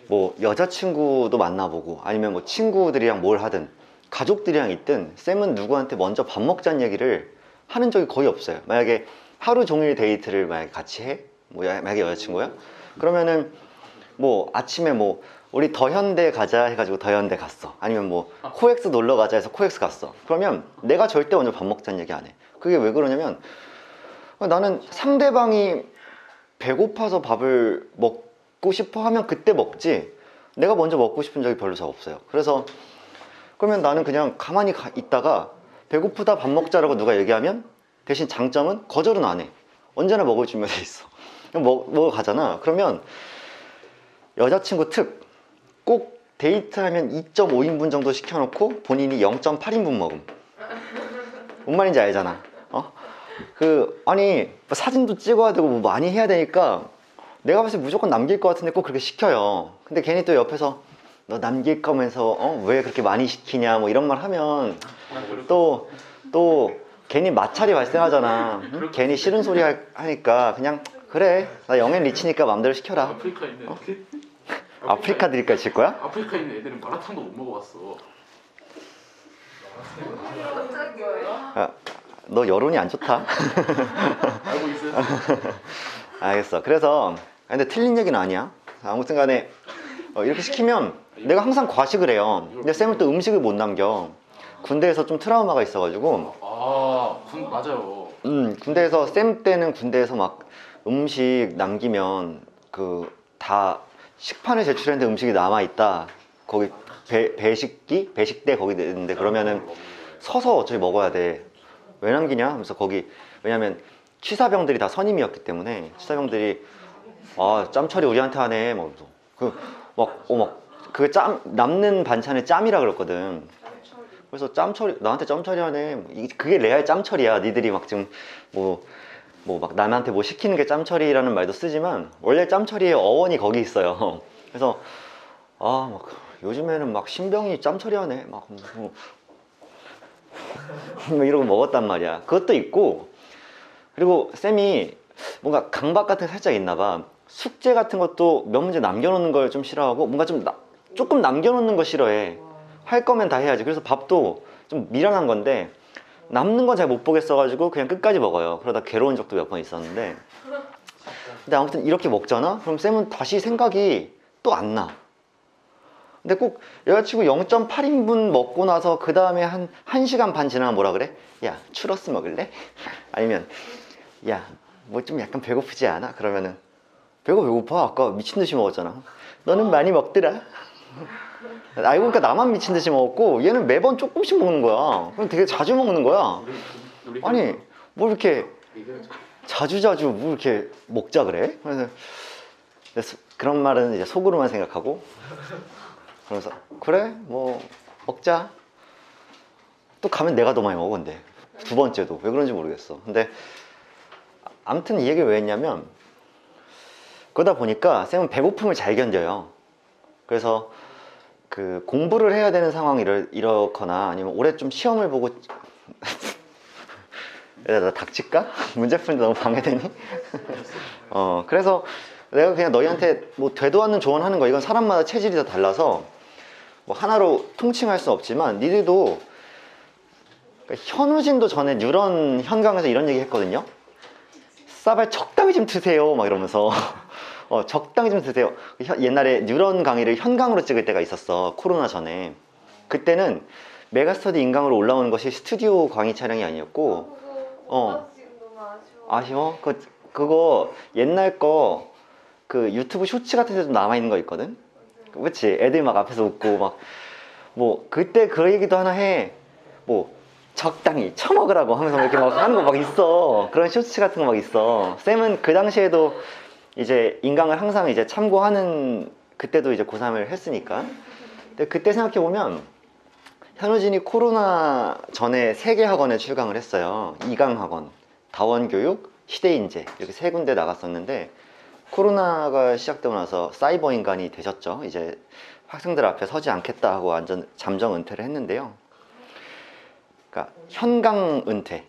뭐 여자친구도 만나보고 아니면 뭐 친구들이랑 뭘 하든 가족들이랑 있든 쌤은 누구한테 먼저 밥 먹자는 얘기를 하는 적이 거의 없어요. 만약에 하루 종일 데이트를 만약에 같이 해? 뭐 만약에 여자친구야? 그러면은 뭐 아침에 뭐 우리 더현대 가자 해가지고 더현대 갔어. 아니면 뭐 코엑스 놀러 가자 해서 코엑스 갔어. 그러면 내가 절대 먼저 밥 먹자는 얘기 안 해. 그게 왜 그러냐면 나는 상대방이 배고파서 밥을 먹고 싶어 하면 그때 먹지 내가 먼저 먹고 싶은 적이 별로 잘 없어요. 그래서 그러면 나는 그냥 가만히 있다가 배고프다 밥 먹자라고 누가 얘기하면 대신 장점은 거절은 안 해. 언제나 먹을 준비가 돼 있어. 그냥 먹어 가잖아. 그러면 여자친구 특 꼭 데이트하면 2.5인분 정도 시켜놓고 본인이 0.8인분 먹음. 뭔 말인지 알잖아. 아니 사진도 찍어야 되고 뭐 많이 해야 되니까 내가 봤을 때 무조건 남길 것 같은데 꼭 그렇게 시켜요. 근데 괜히 또 옆에서 너 남길 거면서 왜 그렇게 많이 시키냐 뭐 이런 말 하면 또 괜히 마찰이 발생하잖아. 응? 괜히 싫은 소리 하니까 그냥 그래 나 영앤 리치니까 맘대로 시켜라. 아프리카 있는 애들? 아프리카 드릴까지 칠 거야? 아프리카 있는 애들은 마라탕도 못 먹어봤어. 야, 너 여론이 안 좋다. 알고 있어요? 알겠어. 그래서 근데 틀린 얘기는 아니야. 아무튼 간에 이렇게 시키면 내가 항상 과식을 해요. 근데 쌤은 또 음식을 못 남겨. 군대에서 좀 트라우마가 있어가지고 맞아요. 군대에서 쌤 때는 군대에서 막 음식 남기면 그 다 식판을 제출했는데 음식이 남아있다. 거기 배식대 거기 있는데 그러면은 서서 어차피 먹어야 돼. 왜 남기냐? 하면서 거기 왜냐면 취사병들이 다 선임이었기 때문에 취사병들이 짬 처리 우리한테 하네. 그게 남는 반찬에 짬이라 그랬거든. 그래서 짬 처리 나한테 짬 처리하네. 그게 레알 짬 처리야. 니들이 막 지금 막 남한테 뭐 시키는 게 짬 처리라는 말도 쓰지만 원래 짬 처리의 어원이 거기 있어요. 그래서 막 요즘에는 막 신병이 짬 처리하네. 막 이러고 먹었단 말이야. 그것도 있고 그리고 쌤이 뭔가 강박 같은 게 살짝 있나 봐. 숙제 같은 것도 몇 문제 남겨놓는 걸 좀 싫어하고 뭔가 좀 조금 남겨놓는 거 싫어해. 할 거면 다 해야지. 그래서 밥도 좀 미련한 건데 남는 건 잘 못 보겠어가지고 그냥 끝까지 먹어요. 그러다 괴로운 적도 몇 번 있었는데 근데 아무튼 이렇게 먹잖아? 그럼 쌤은 다시 생각이 또 안 나. 근데 꼭 여자친구 0.8인분 먹고 나서 그 다음에 한 1시간 반 지나면 뭐라 그래? 야 추러스 먹을래? 아니면 야 뭐 좀 약간 배고프지 않아? 그러면은 배고파 아까 미친듯이 먹었잖아. 너는 많이 먹더라. 알고 보니까 나만 미친듯이 먹었고 얘는 매번 조금씩 먹는 거야. 그럼 되게 자주 먹는 거야. 아니 뭐 이렇게 자주 뭐 이렇게 먹자 그래? 그래서 그런 말은 이제 속으로만 생각하고 그러면서 그래 뭐 먹자. 또 가면 내가 더 많이 먹어. 근데 두 번째도 왜 그런지 모르겠어. 근데 아무튼 이 얘기를 왜 했냐면 그러다 보니까 쌤은 배고픔을 잘 견뎌요. 그래서 그 공부를 해야 되는 상황이 이렇거나 아니면 올해 좀 시험을 보고 나 닥칠까? 문제 푸는데 너무 방해되니? 그래서 내가 그냥 너희한테 뭐 되도 않는 조언하는 거 이건 사람마다 체질이 다 달라서 뭐 하나로 통칭할 수 없지만 니들도 그러니까 현우진도 전에 뉴런 현강에서 이런 얘기 했거든요. 싸발 적당히 좀 드세요 막 이러면서 적당히 좀 드세요. 옛날에 뉴런 강의를 현강으로 찍을 때가 있었어. 코로나 전에. 그때는 메가스터디 인강으로 올라오는 것이 스튜디오 강의 촬영이 아니었고 지금 너무 아쉬워? 아쉬워. 그거 옛날 거 그 유튜브 쇼츠 같은 데도 남아있는 거 있거든? 그치? 애들 막 앞에서 웃고 막 뭐 그때 그 얘기도 하나 해. 뭐 적당히 처먹으라고 하면서 이렇게 막 하는 거 막 있어. 그런 쇼츠 같은 거 막 있어. 쌤은 그 당시에도 이제 인강을 항상 이제 참고하는 그때도 이제 고3을 했으니까. 근데 그때 생각해보면 현우진이 코로나 전에 3개 학원에 출강을 했어요. 이강학원, 다원교육, 시대인재 이렇게 3군데 나갔었는데 코로나가 시작되고 나서 사이버 인간이 되셨죠. 이제 학생들 앞에 서지 않겠다 하고 완전 잠정 은퇴를 했는데요. 그러니까 현강 은퇴.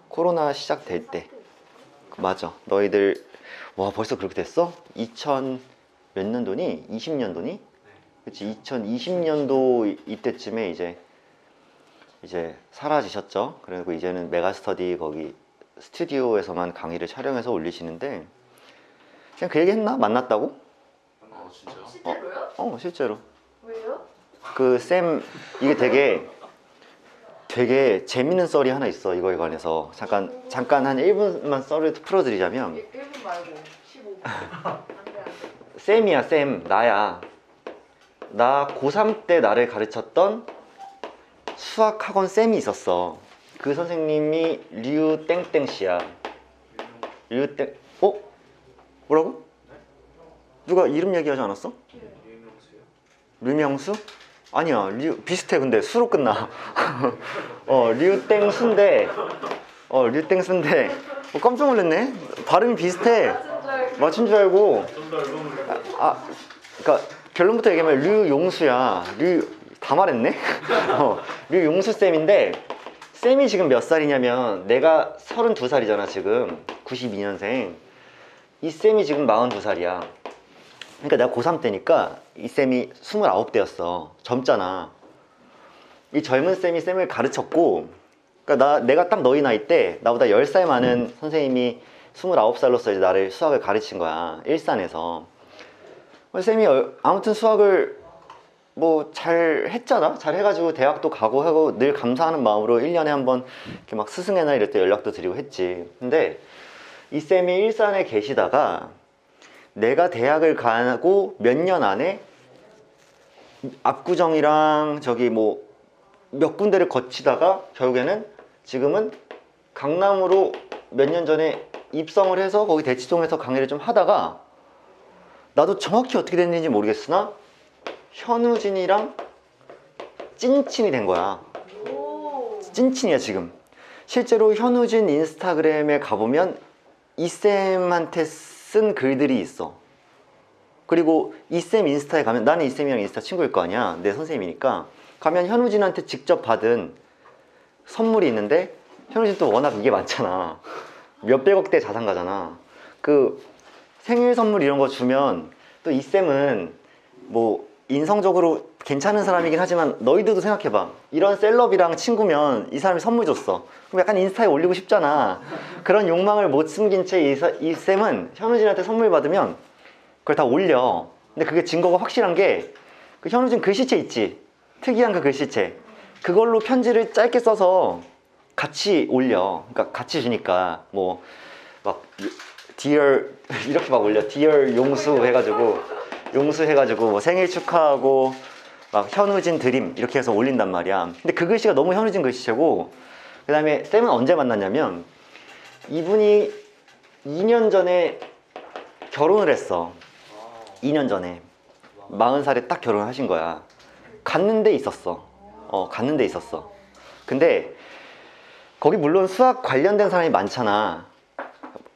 코로나 시작될 때. 맞아. 너희들 와 벌써 그렇게 됐어? 몇 년도니? 20년도니? 그치, 2020년도 이때쯤에 이제 사라지셨죠. 그리고 이제는 메가스터디 거기 스튜디오에서만 강의를 촬영해서 올리시는데, 그냥 그 얘기 했나? 만났다고? 진짜요? 실제로요? 실제로. 왜요? 그 쌤, 이게 되게 재밌는 썰이 하나 있어. 이거에 관해서 잠깐 한 1분만 썰을 풀어드리자면, 1분 말고 15분. 안돼. 쌤이야, 쌤. 나야. 나 고3 때 나를 가르쳤던 수학학원 쌤이 있었어. 그 선생님이 류땡땡 씨야. 류땡, 뭐라고? 누가 이름 얘기하지 않았어? 유명수요? 류명수? 아니야, 비슷해. 근데 수로 끝나. 류땡수인데, 깜짝 놀랐네. 발음이 비슷해. 맞춘 줄 알고. 그러니까 결론부터 얘기하면 류용수야. 다 말했네. 류용수 쌤인데, 쌤이 지금 몇 살이냐면 내가 32살이잖아 지금. 92년생. 이 쌤이 지금 42살이야. 그러니까 내가 고3 때니까 이 쌤이 29대였어. 젊잖아. 이 젊은 쌤이 쌤을 가르쳤고, 그러니까 내가 딱 너희 나이 때 나보다 10살 많은 선생님이 29살로서 이제 나를 수학을 가르친 거야. 일산에서. 쌤이 아무튼 수학을 뭐 잘 했잖아. 잘 해가지고 대학도 가고 하고 늘 감사하는 마음으로 1년에 한 번 이렇게 막 스승의 날 이럴 때 연락도 드리고 했지. 근데 이 쌤이 일산에 계시다가 내가 대학을 가고 몇 년 안에 압구정이랑 저기 뭐 몇 군데를 거치다가 결국에는 지금은 강남으로 몇 년 전에 입성을 해서 거기 대치동에서 강의를 좀 하다가, 나도 정확히 어떻게 됐는지 모르겠으나 현우진이랑 찐친이 된 거야. 오. 찐친이야 지금. 실제로 현우진 인스타그램에 가보면 이 쌤한테 쓴 글들이 있어. 그리고 이 쌤 인스타에 가면, 나는 이 쌤이랑 인스타 친구일 거 아니야, 내 선생님이니까. 가면 현우진한테 직접 받은 선물이 있는데, 현우진 또 워낙 이게 많잖아. 몇백억대 자산가잖아. 그 생일 선물 이런 거 주면 또 이 쌤은 뭐 인성적으로 괜찮은 사람이긴 하지만, 너희들도 생각해봐. 이런 셀럽이랑 친구면 이 사람이 선물 줬어. 그럼 약간 인스타에 올리고 싶잖아. 그런 욕망을 못 숨긴 채 이 쌤은 현우진한테 선물 받으면 그걸 다 올려. 근데 그게 증거가 확실한 게, 그 현우진 글씨체 있지? 특이한 그 글씨체. 그걸로 편지를 짧게 써서 같이 올려. 그러니까 같이 주니까 뭐 막 Dear 이렇게 막 올려. Dear 용수 해가지고 뭐 생일 축하하고 막 현우진 드림 이렇게 해서 올린단 말이야. 근데 그 글씨가 너무 현우진 글씨체고, 그 다음에 쌤은 언제 만났냐면, 이분이 2년 전에 결혼을 했어. 2년 전에 40살에 딱 결혼을 하신 거야. 갔는 데 있었어. 근데 거기 물론 수학 관련된 사람이 많잖아.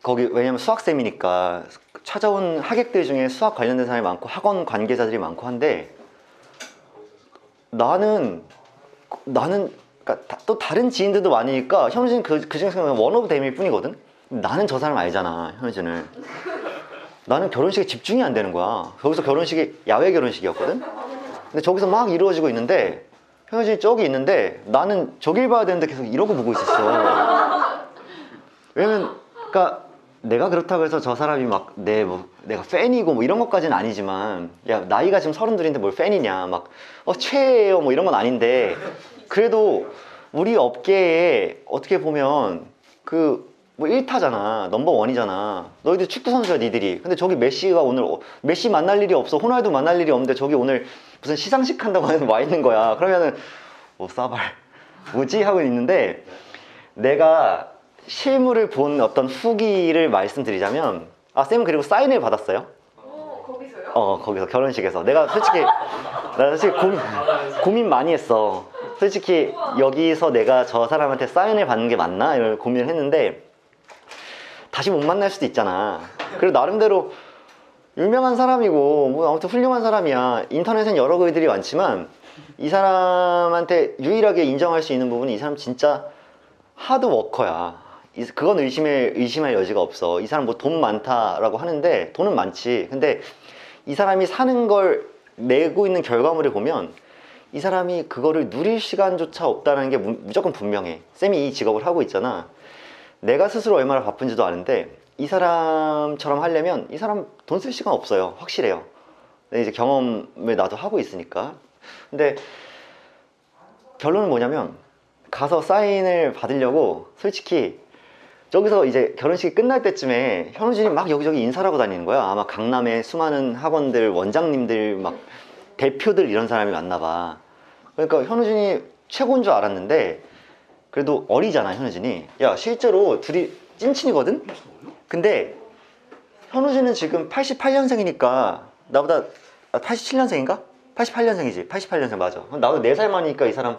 거기 왜냐면 수학쌤이니까 찾아온 하객들 중에 수학 관련된 사람이 많고 학원 관계자들이 많고 한데, 나는 그러니까 또 다른 지인들도 많으니까 현우진 그 중에서는 원 오브 댐일 뿐이거든. 나는 저 사람 알잖아, 현우진을. 나는 결혼식에 집중이 안 되는 거야. 거기서 결혼식이 야외 결혼식이었거든. 근데 저기서 막 이루어지고 있는데 현우진이 저기 있는데 나는 저길 봐야 되는데 계속 이러고 보고 있었어. 왜냐면 그러니까 내가 그렇다고 해서 저 사람이 막 내가 팬이고 뭐 이런 것까지는 아니지만, 야 나이가 지금 32인데 뭘 팬이냐 막 최애예요 뭐 이런 건 아닌데, 그래도 우리 업계에 어떻게 보면 그 뭐 1타잖아 넘버원이잖아. 너희들 축구 선수야 니들이. 근데 저기 메시가 오늘 메시 만날 일이 없어, 호날두 만날 일이 없는데 저기 오늘 무슨 시상식 한다고 해서 와 있는 거야. 그러면은 싸발 뭐지 하고 있는데, 내가 실물을 본 어떤 후기를 말씀드리자면, 쌤은 그리고 사인을 받았어요. 오, 거기서요? 거기서 결혼식에서. 내가 솔직히 고민 많이 했어. 솔직히 여기서 내가 저 사람한테 사인을 받는 게 맞나 이런 고민을 했는데, 다시 못 만날 수도 있잖아. 그리고 나름대로 유명한 사람이고 뭐 아무튼 훌륭한 사람이야. 인터넷엔 여러 글들이 많지만 이 사람한테 유일하게 인정할 수 있는 부분은 이 사람 진짜 하드워커야. 그건 의심할 여지가 없어. 이 사람 뭐 돈 많다라고 하는데, 돈은 많지. 근데 이 사람이 사는 걸 내고 있는 결과물을 보면 이 사람이 그거를 누릴 시간조차 없다는 게 무조건 분명해. 쌤이 이 직업을 하고 있잖아. 내가 스스로 얼마나 바쁜지도 아는데 이 사람처럼 하려면 이 사람 돈 쓸 시간 없어요. 확실해요. 근데 이제 경험을 나도 하고 있으니까. 근데 결론은 뭐냐면 가서 사인을 받으려고 솔직히 저기서 이제 결혼식이 끝날 때쯤에 현우진이 막 여기저기 인사를 하고 다니는 거야. 아마 강남의 수많은 학원들 원장님들 막 대표들 이런 사람이 많나 봐. 그러니까 현우진이 최고인 줄 알았는데 그래도 어리잖아 현우진이. 야 실제로 둘이 찐친이거든? 근데 현우진은 지금 88년생이니까 나보다 87년생인가? 88년생이지. 88년생 맞아. 나보다 4살 많으니까 이 사람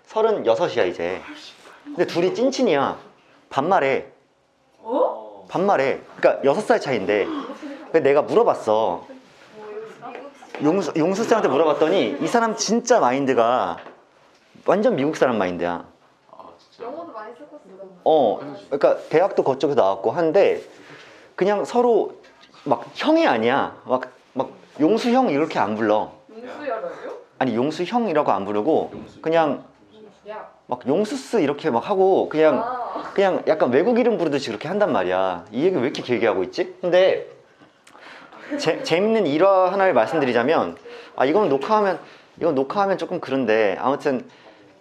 36이야 이제. 근데 둘이 찐친이야. 반말해. 어? 반말해. 그러니까 6살 차이인데. 근데 내가 물어봤어. 용수 쌤한테 물어봤더니 이 사람 진짜 마인드가 완전 미국 사람 마인드야. 아 진짜. 영어도 많이 썼었어. 그러니까 대학도 그쪽에서 나왔고 한데 그냥 서로 막 형이 아니야. 막 용수 형 이렇게 안 불러. 용수열어요? 아니 용수 형이라고 안 부르고 그냥 야. 막 용수스 이렇게 막 하고 그냥 약간 외국 이름 부르듯이 그렇게 한단 말이야. 이 얘기 왜 이렇게 길게 하고 있지? 근데 재밌는 일화 하나를 말씀드리자면 이건 녹화하면 조금 그런데 아무튼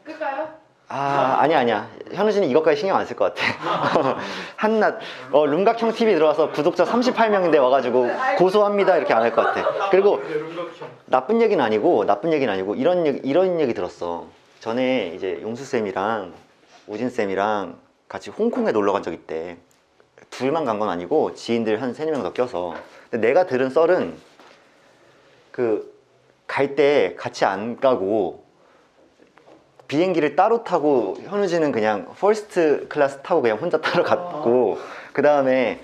끌까요? 아니야. 현우진이 이것까지 신경 안 쓸 것 같아. 한낱 룸각형 TV 들어와서 구독자 38명인데 와가지고 고소합니다 이렇게 안 할 것 같아. 그리고 나쁜 얘기는 아니고 이런 얘기 들었어. 전에 이제 용수 쌤이랑 우진 쌤이랑 같이 홍콩에 놀러 간 적 있대. 둘만 간 건 아니고 지인들 한 3-4명 더 껴서. 근데 내가 들은 썰은 갈 때 같이 안 가고 비행기를 따로 타고 현우진은 그냥 퍼스트 클래스 타고 그냥 혼자 따로 갔고 그 다음에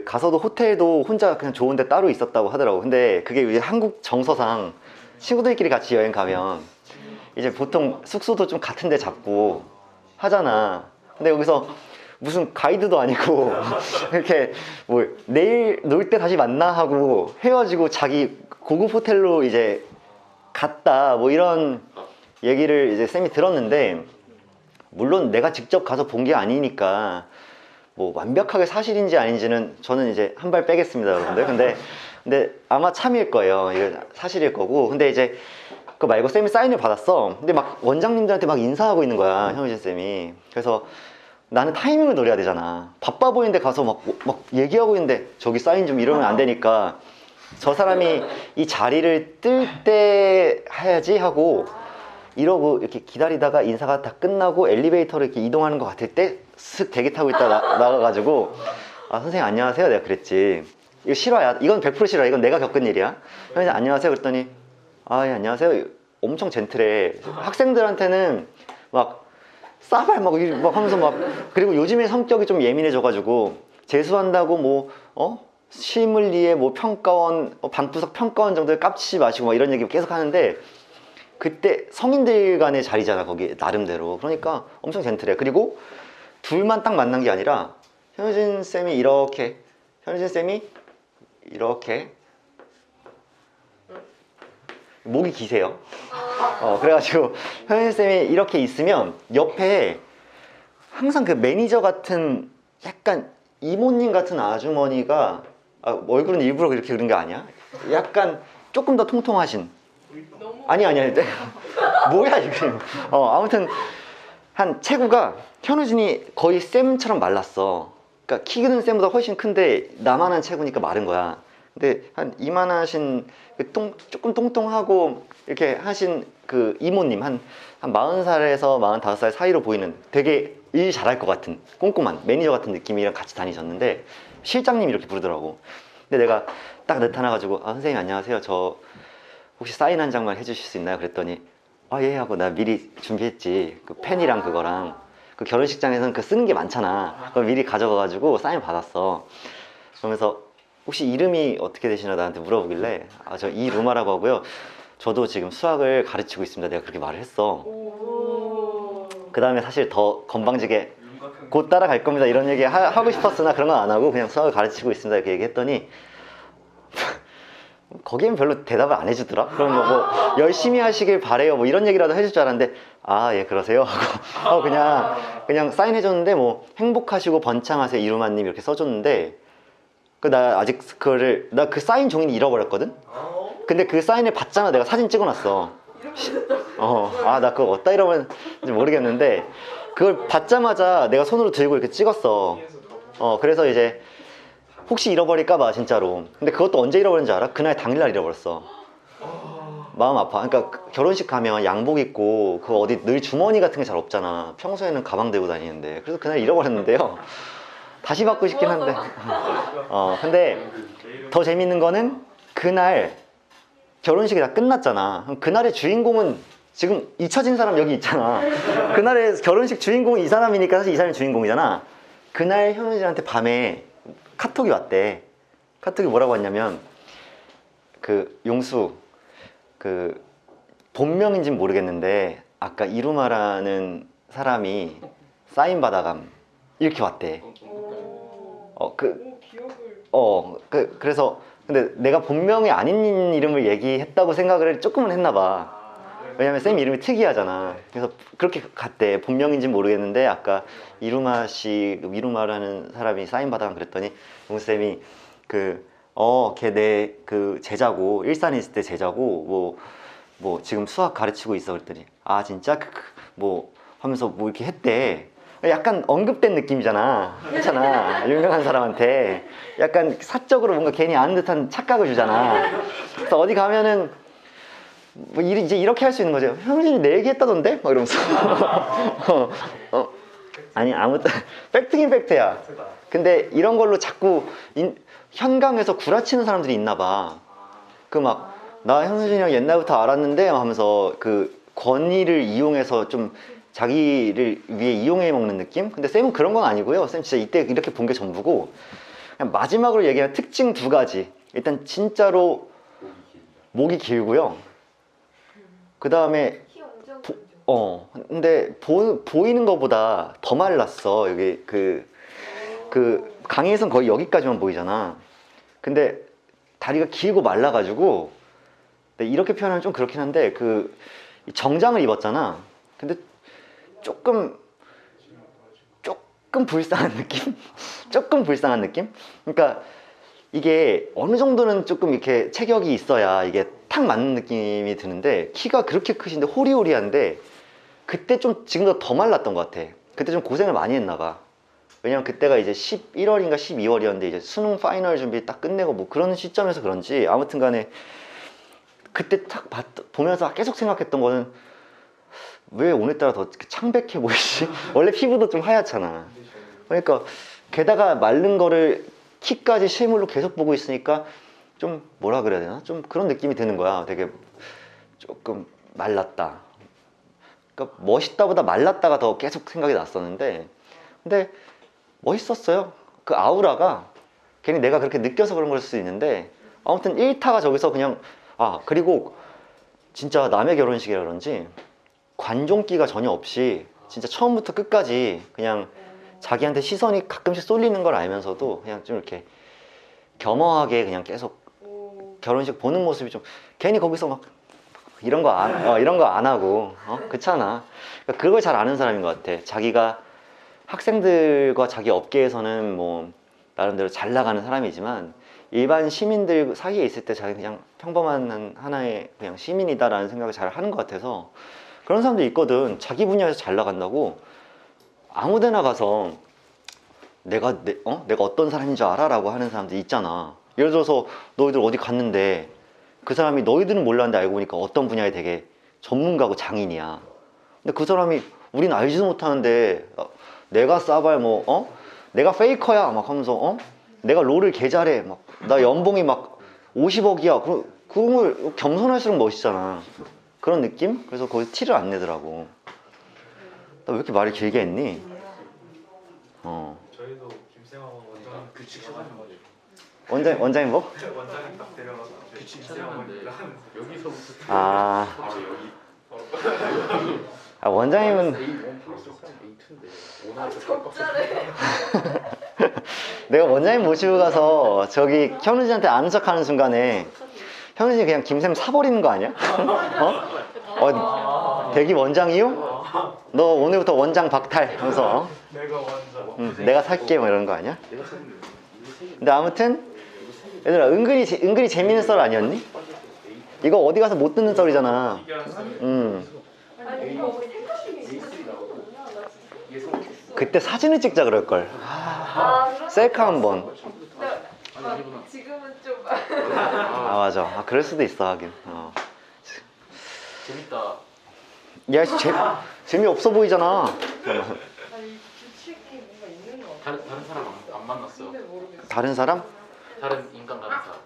가서도 호텔도 혼자 그냥 좋은 데 따로 있었다고 하더라고. 근데 그게 이제 한국 정서상 친구들끼리 같이 여행 가면 이제 보통 숙소도 좀 같은 데 잡고 하잖아. 근데 여기서 무슨 가이드도 아니고 이렇게 뭐 내일 놀 때 다시 만나 하고 헤어지고 자기 고급 호텔로 이제 갔다 뭐 이런 얘기를 이제 쌤이 들었는데 물론 내가 직접 가서 본 게 아니니까 뭐 완벽하게 사실인지 아닌지는 저는 이제 한 발 빼겠습니다 여러분들. 근데 아마 참일 거예요. 이거 사실일 거고. 근데 이제 그거 말고 쌤이 사인을 받았어. 근데 막 원장님들한테 막 인사하고 있는 거야 현우진 쌤이. 그래서 나는 타이밍을 노려야 되잖아. 바빠 보이는데 가서 막 얘기하고 있는데 저기 사인 좀 이러면 안 되니까 저 사람이 이 자리를 뜰 때 해야지 하고 이러고 이렇게 기다리다가 인사가 다 끝나고 엘리베이터로 이렇게 이동하는 것 같을 때 슥 대기 타고 있다 나가가지고 선생님 안녕하세요 내가 그랬지. 이거 실화야. 이건 100% 실화야. 이건 내가 겪은 일이야. 그래서 안녕하세요 그랬더니 예, 안녕하세요. 엄청 젠틀해. 학생들한테는 막 싸발 막 하면서 그리고 요즘에 성격이 좀 예민해져가지고 재수한다고 뭐 실물리에 뭐 평가원 방구석 평가원 정도에 깝치지 마시고 막 이런 얘기 계속 하는데 그때 성인들 간의 자리잖아 거기 나름대로. 그러니까 엄청 젠틀해. 그리고 둘만 딱 만난 게 아니라 현우진 쌤이 이렇게 목이 기세요. 그래가지고 현우진 쌤이 이렇게 있으면 옆에 항상 그 매니저 같은 약간 이모님 같은 아주머니가 얼굴은 일부러 그렇게 그런 게 아니야. 약간 조금 더 통통하신. 아니 뭐야 이게. 아무튼 한 체구가 현우진이 거의 쌤처럼 말랐어. 그러니까 키 크는 쌤보다 훨씬 큰데 나만한 체구니까 마른 거야. 근데 한 이만하신 조금 통통하고 이렇게 하신 그 이모님 한 40살에서 45살 사이로 보이는 되게 일 잘할 것 같은 꼼꼼한 매니저 같은 느낌이랑 같이 다니셨는데 실장님 이렇게 부르더라고. 근데 내가 딱 나타나가지고 선생님 안녕하세요. 저 혹시 사인 한 장만 해주실 수 있나요? 그랬더니 예 하고 나 미리 준비했지. 그 펜이랑 그거랑 그 결혼식장에서는 그 쓰는 게 많잖아. 그걸 미리 가져가가지고 사인 받았어. 그러면서 혹시 이름이 어떻게 되시나 나한테 물어보길래 저 이루마라고 하고요. 저도 지금 수학을 가르치고 있습니다. 내가 그렇게 말을 했어. 그 다음에 사실 더 건방지게 곧 따라갈 겁니다 이런 얘기 하고 싶었으나 그런 건 안 하고 그냥 수학을 가르치고 있습니다 이렇게 얘기했더니 거기엔 별로 대답을 안 해주더라. 그럼 뭐 열심히 하시길 바래요 뭐 이런 얘기라도 해줄 줄 알았는데 아 예 그러세요 하고 그냥 사인해줬는데 뭐 행복하시고 번창하세요 이루마님 이렇게 써줬는데 나 아직 그거를 나 그 사인 종이는 잃어버렸거든. 근데 그 사인을 받자마자 내가 사진 찍어놨어. 나 그거 어디다 잃어버렸는지 모르겠는데 그걸 받자마자 내가 손으로 들고 이렇게 찍었어. 그래서 이제 혹시 잃어버릴까봐 진짜로. 근데 그것도 언제 잃어버린지 알아? 그날 당일날 잃어버렸어. 마음 아파. 그러니까 결혼식 가면 양복 입고 그 어디 늘 주머니 같은 게 잘 없잖아. 평소에는 가방 들고 다니는데. 그래서 그날 잃어버렸는데요. 다시 받고 싶긴 한데. 근데 더 재밌는 거는 그날 결혼식이 다 끝났잖아. 그럼 그날의 주인공은 지금 잊혀진 사람 여기 있잖아. 그날의 결혼식 주인공이 이 사람이니까 사실 이 사람이 주인공이잖아. 그날 현우진한테 밤에 카톡이 왔대. 카톡이 뭐라고 왔냐면 용수 본명인지는 모르겠는데 아까 이루마라는 사람이 사인 받아감 이렇게 왔대. 기억을. 그래서 근데 내가 본명이 아닌 이름을 얘기했다고 생각을 조금은 했나 봐. 왜냐면 쌤 이름이 특이하잖아. 그래서 그렇게 갔대. 본명인지는 모르겠는데 아까 이루마라는 사람이 사인 받아간 그랬더니 용쌤이 걔 내 제자고 일산에 있을 때 제자고 뭐 지금 수학 가르치고 있어 그랬더니 아 진짜 뭐 하면서 뭐 이렇게 했대. 약간 언급된 느낌이잖아. 그렇잖아. 유명한 사람한테 약간 사적으로 뭔가 괜히 아는 듯한 착각을 주잖아. 그래서 어디 가면은 뭐 이제 이렇게 할 수 있는 거죠. 형진이 내 얘기했다던데? 막 이러면서. 아니 아무튼 팩트긴 팩트야. 근데 이런 걸로 자꾸 현강에서 구라치는 사람들이 있나 봐. 나 형진이랑 옛날부터 알았는데 하면서 권위를 이용해서 좀 자기를 위해 이용해 먹는 느낌? 근데 쌤은 그런 건 아니고요. 쌤 진짜 이때 이렇게 본 게 전부고 그냥 마지막으로 얘기한 특징 2가지. 일단 진짜로 목이 길고요. 그 다음에 근데 보이는 것보다 더 말랐어. 여기 강의에선 거의 여기까지만 보이잖아. 근데 다리가 길고 말라가지고 이렇게 표현하면 좀 그렇긴 한데 정장을 입었잖아. 근데 조금 불쌍한 느낌? 조금 불쌍한 느낌? 그러니까 이게 어느 정도는 조금 이렇게 체격이 있어야 이게 탁 맞는 느낌이 드는데 키가 그렇게 크신데 호리호리한데 그때 좀 지금보다 더 말랐던 것 같아. 그때 좀 고생을 많이 했나 봐. 왜냐면 그때가 이제 11월인가 12월이었는데 이제 수능 파이널 준비 딱 끝내고 뭐 그런 시점에서 그런지 아무튼 간에 그때 딱 보면서 계속 생각했던 거는 왜 오늘따라 더 창백해 보이지? 원래 피부도 좀 하얗잖아. 그러니까 게다가 마른 거를 키까지 실물로 계속 보고 있으니까 좀 뭐라 그래야 되나? 좀 그런 느낌이 드는 거야. 되게 조금 말랐다. 그러니까 멋있다보다 말랐다가 더 계속 생각이 났었는데 근데 멋있었어요. 그 아우라가 괜히 내가 그렇게 느껴서 그런 걸 수도 있는데 아무튼 1타가 저기서 그냥 그리고 진짜 남의 결혼식이라 그런지 관종기가 전혀 없이 진짜 처음부터 끝까지 그냥 자기한테 시선이 가끔씩 쏠리는 걸 알면서도 그냥 좀 이렇게 겸허하게 그냥 계속 결혼식 보는 모습이 좀 괜히 거기서 막 이런 거 안 하고 그렇잖아. 그러니까 그걸 잘 아는 사람인 것 같아. 자기가 학생들과 자기 업계에서는 뭐 나름대로 잘 나가는 사람이지만 일반 시민들 사이에 있을 때 자기 그냥 평범한 하나의 그냥 시민이다라는 생각을 잘 하는 것 같아서 그런 사람들이 있거든. 자기 분야에서 잘 나간다고 아무데나 가서 내가 어떤 사람인 줄 알아? 라고 하는 사람들 있잖아. 예를 들어서 너희들 어디 갔는데 그 사람이 너희들은 몰랐는데 알고 보니까 어떤 분야에 되게 전문가고 장인이야. 근데 그 사람이 우린 알지도 못하는데 내가 싸발 내가 페이커야 막 하면서 내가 롤을 개 잘해 막 나 연봉이 막 50억이야. 그런 걸 겸손할수록 멋있잖아. 그런 느낌? 그래서 거기 티를 안 내더라고. 나 왜 이렇게 말을 길게 했니? 저희도 김쌤하고 원장 규칙 세우는 거죠. 원장님 뭐? 원장님 딱 데려가서 규칙 김쌤하고 세우는데 여기서부터 아 여기 원장님은 A1 플러스 A2인데 아, 적절해. 내가 원장님 모시고 가서 저기 현우진한테 아는 척하는 순간에 현진이 그냥 김쌤 사버리는 거 아니야? 대기 원장이요? 너 오늘부터 원장 박탈 하면서 내가 원자. 내가 살게 뭐 이러는 거 아니야? 내가 사는 거 근데 아무튼 얘들아 은근히 재밌는 썰 아니었니? 이거 어디 가서 못 듣는 썰이잖아. 이겨한 썰. 아니 이거 우리 생각이 진짜 그때 사진을 찍자 그럴걸. 그런 셀카 한번. 지금은 좀 아 맞아. 그럴 수도 있어 하긴. 재밌다. 야 재미없어 보이잖아. 아니 규칙이 뭔가 있는 거 같아. 다른 사람 안 만났어요? 근데 모르겠어. 다른 사람? 다른 인간 같은 사람.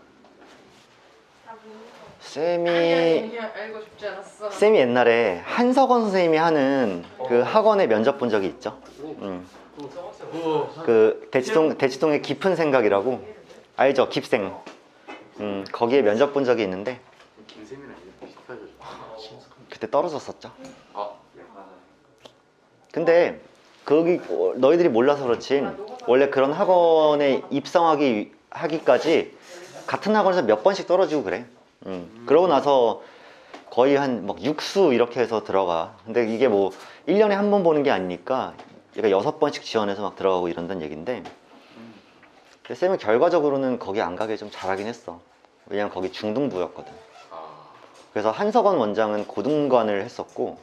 쌤이 그냥 알고 싶지 않았어. 쌤이 옛날에 한석원 선생님이 하는 그 학원에 면접 본 적이 있죠. 그 대치동의 깊은 생각이라고 알죠? 깊생. 거기에 면접 본 적이 있는데 김쌤이랑 비슷하죠. 그때 떨어졌었죠. 아, 근데 거기 너희들이 몰라서 그렇지 원래 그런 학원에 하기까지 같은 학원에서 몇 번씩 떨어지고 그래. 그러고 나서 거의 한 막 육수 이렇게 해서 들어가. 근데 이게 뭐 1년에 한 번 보는 게 아니니까 얘가 6번씩 지원해서 막 들어가고 이런다는 얘긴데 근데 쌤은 결과적으로는 거기 안 가게 좀 잘하긴 했어. 왜냐면 거기 중등부였거든. 그래서 한석원 원장은 고등관을 했었고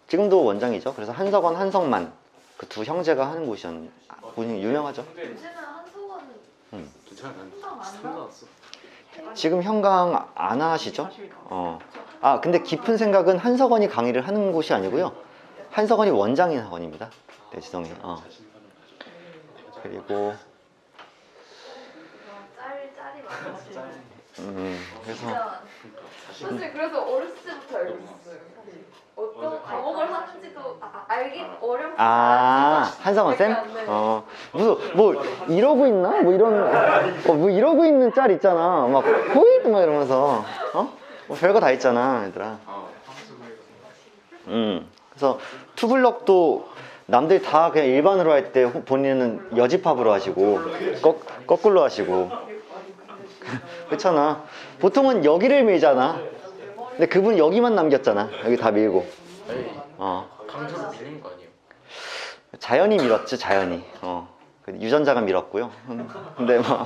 지금도 원장이죠. 그래서 한석원, 한석만 그 두 형제가 하는 곳이었는데 유명하죠. 요새는 한석원은 괜찮아. 난 한석 안 처음 나왔어. 지금 현강 안 하시죠? 근데 깊은 생각은 한석원이 강의를 하는 곳이 아니고요. 한석원이 원장인 학원입니다. 대지동에. 그리고 짤이 많아. 그래서 진짜 사실 그래서 어렸을 때부터 알고 있었어요. 사실. 어떤 과목을 하는지도 알긴 어렵지. 한석원 쌤? 약간, 네. 무슨 뭐 이러고 있나? 뭐 이런 뭐 이러고 있는 짤 있잖아. 막 호잇 막 이러면서 뭐 별거 다 있잖아, 얘들아. 그래서 투블럭도 남들 다 그냥 일반으로 할 때 본인은 여집합으로 하시고 거꾸로 하시고 그렇잖아. 보통은 여기를 밀잖아. 근데 그분 여기만 남겼잖아. 여기 다 밀고. 강제로 밀린 거 아니에요? 자연이 밀었지, 자연이. 그 유전자가 밀었고요. 근데 뭐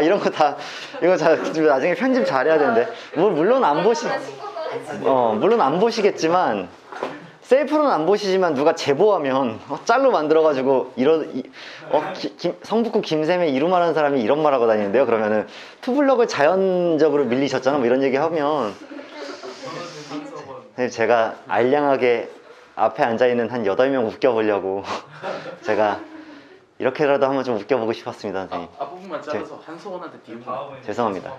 이런 거 다 이거 나중에 편집 잘해야 되는데 물론 안 물론 안 보시겠지만 셀프로는 안 보시지만 누가 제보하면 짤로 만들어가지고 성북구 김샘의 이루말하는 사람이 이런 말하고 다니는데요. 그러면은 투블럭을 자연적으로 밀리셨잖아. 뭐 이런 얘기 하면 제가 알량하게 앞에 앉아있는 한 8명 웃겨보려고 제가 이렇게라도 한번 좀 웃겨보고 싶었습니다, 선생님. 앞부분만 잘라서 한소원한테 DM 죄송합니다.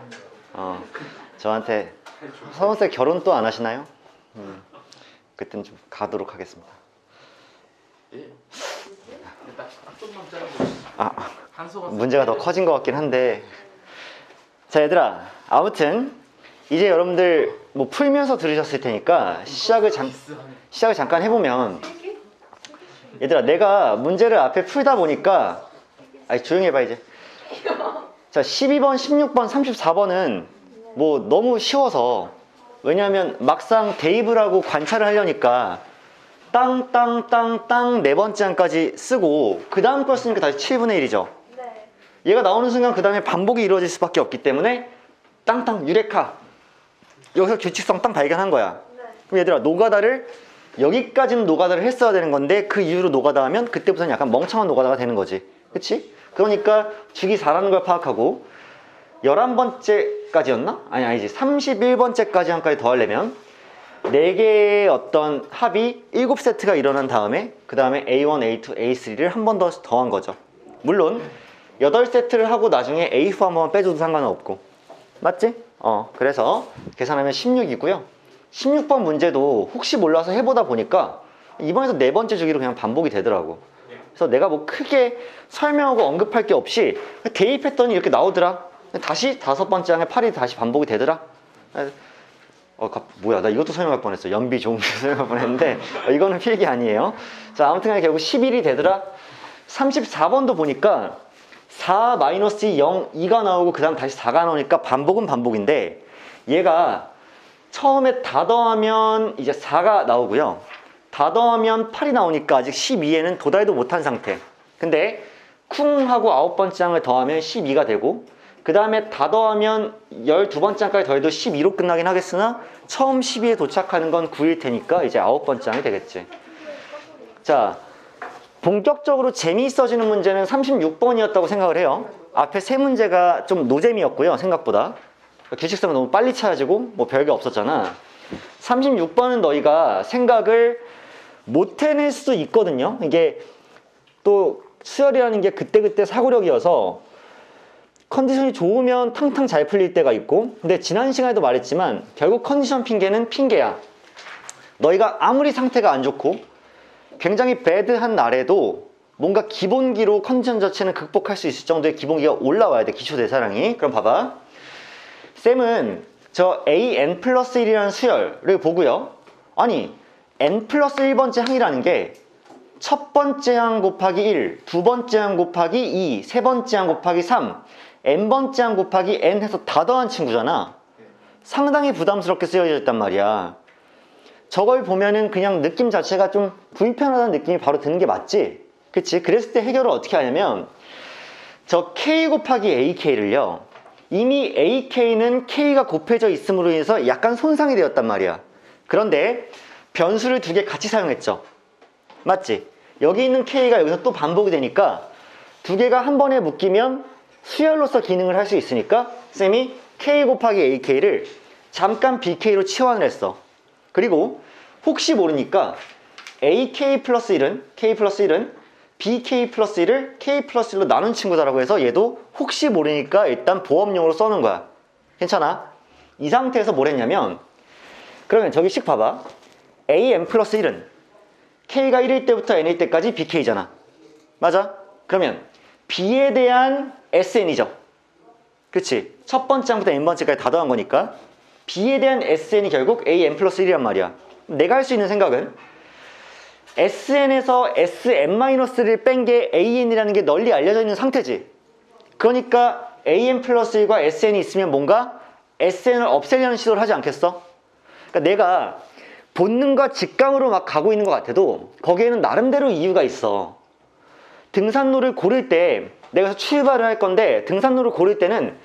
저한테 서원쌤 결혼 또 안 하시나요? 그땐 좀 가도록 하겠습니다. 예. 딱 좀만 잘라서 한소원 문제가 더 커진 것 같긴 한데 자 얘들아 아무튼 이제 여러분들 뭐 풀면서 들으셨을 테니까 시작을 잠깐 해보면 얘들아 내가 문제를 앞에 풀다 보니까 조용히 해봐 이제. 자 12번, 16번, 34번은 뭐 너무 쉬워서 왜냐하면 막상 대입을 하고 관찰을 하려니까 땅땅땅땅 네 번째 항까지 쓰고 그 다음 걸 쓰니까 다시 7분의 1이죠. 네. 얘가 나오는 순간 그 다음에 반복이 이루어질 수밖에 없기 때문에 땅땅 유레카 여기서 규칙성 땅 발견한 거야. 네. 그럼 얘들아 노가다를 여기까지는 노가다를 했어야 되는 건데 그 이후로 노가다 하면 그때부터는 약간 멍청한 노가다가 되는 거지. 그치? 그러니까 주기 4라는 걸 파악하고 11번째까지였나? 아니지 31번째까지 한까지 더 하려면 4개의 어떤 합이 7세트가 일어난 다음에 그 다음에 A1, A2, A3를 한 번 더 더한 거죠. 물론 8세트를 하고 나중에 A4 한 번만 빼줘도 상관은 없고 맞지? 그래서 계산하면 16이고요 16번 문제도 혹시 몰라서 해보다 보니까 이번에도 4번째 주기로 그냥 반복이 되더라고. 그래서 내가 뭐 크게 설명하고 언급할 게 없이 대입했더니 이렇게 나오더라. 다시 5번째 항에 8이 다시 반복이 되더라. 뭐야 나 이것도 설명할 뻔했어. 연비 조음비 설명할 뻔했는데 이거는 필기 아니에요. 자 아무튼 결국 11이 되더라. 34번도 보니까 4 -2, 0, 2가 나오고 그 다음 다시 4가 나오니까 반복은 반복인데 얘가 처음에 다 더하면 이제 4가 나오고요. 다 더하면 8이 나오니까 아직 12에는 도달도 못한 상태. 근데 쿵 하고 9번째 항을 더하면 12가 되고, 그 다음에 다 더하면 12번째 항까지 더해도 12로 끝나긴 하겠으나 처음 12에 도착하는 건 9일 테니까 이제 9번째 항이 되겠지. 자, 본격적으로 재미있어지는 문제는 36번이었다고 생각을 해요. 앞에 세 문제가 좀 노잼이었고요, 생각보다. 규칙성을 너무 빨리 찾아지고 뭐 별게 없었잖아. 36번은 너희가 생각을 못 해낼 수도 있거든요. 이게 또 수열이라는 게 그때그때 사고력이어서 컨디션이 좋으면 탕탕 잘 풀릴 때가 있고, 근데 지난 시간에도 말했지만 결국 컨디션 핑계는 핑계야. 너희가 아무리 상태가 안 좋고 굉장히 배드한 날에도 뭔가 기본기로 컨디션 자체는 극복할 수 있을 정도의 기본기가 올라와야 돼, 기초 대사량이. 그럼 봐봐. 쌤은 저 AN 플러스 1이라는 수열을 보고요. 아니, N 플러스 1번째 항이라는 게 첫 번째 항 곱하기 1, 두 번째 항 곱하기 2, 세 번째 항 곱하기 3, n번째 항 곱하기 n 해서 다 더한 친구잖아. 상당히 부담스럽게 쓰여져 있단 말이야. 저걸 보면은 그냥 느낌 자체가 좀 불편하다는 느낌이 바로 드는 게 맞지? 그치? 그랬을 때 해결을 어떻게 하냐면 저 k 곱하기 ak를요, 이미 ak는 k가 곱해져 있음으로 인해서 약간 손상이 되었단 말이야. 그런데 변수를 두 개 같이 사용했죠. 맞지? 여기 있는 k가 여기서 또 반복이 되니까 두 개가 한 번에 묶이면 수열로서 기능을 할 수 있으니까 쌤이 k 곱하기 ak를 잠깐 bk로 치환을 했어. 그리고 혹시 모르니까 ak 플러스 1은 k 플러스 1은 bk 플러스 1을 k 플러스 1로 나눈 친구다라고 해서 얘도 혹시 모르니까 일단 보험용으로 써는 거야. 괜찮아? 이 상태에서 뭘 했냐면, 그러면 저기 식 봐봐. an 플러스 1은 k가 1일 때부터 n일 때까지 bk잖아. 맞아? 그러면 b에 대한 sn이죠. 그치? 첫 번째 항부터 n번째까지 다 더한 거니까 b에 대한 sn이 결국 an 플러스 1이란 말이야. 내가 할 수 있는 생각은 sn에서 sn-를 뺀 게 an이라는 게 널리 알려져 있는 상태지. 그러니까 an 플러스 1과 sn이 있으면 뭔가 sn을 없애려는 시도를 하지 않겠어? 그러니까 내가 본능과 직감으로 막 가고 있는 것 같아도 거기에는 나름대로 이유가 있어. 등산로를 고를 때 내가 출발을 할 건데, 등산로를 고를 때는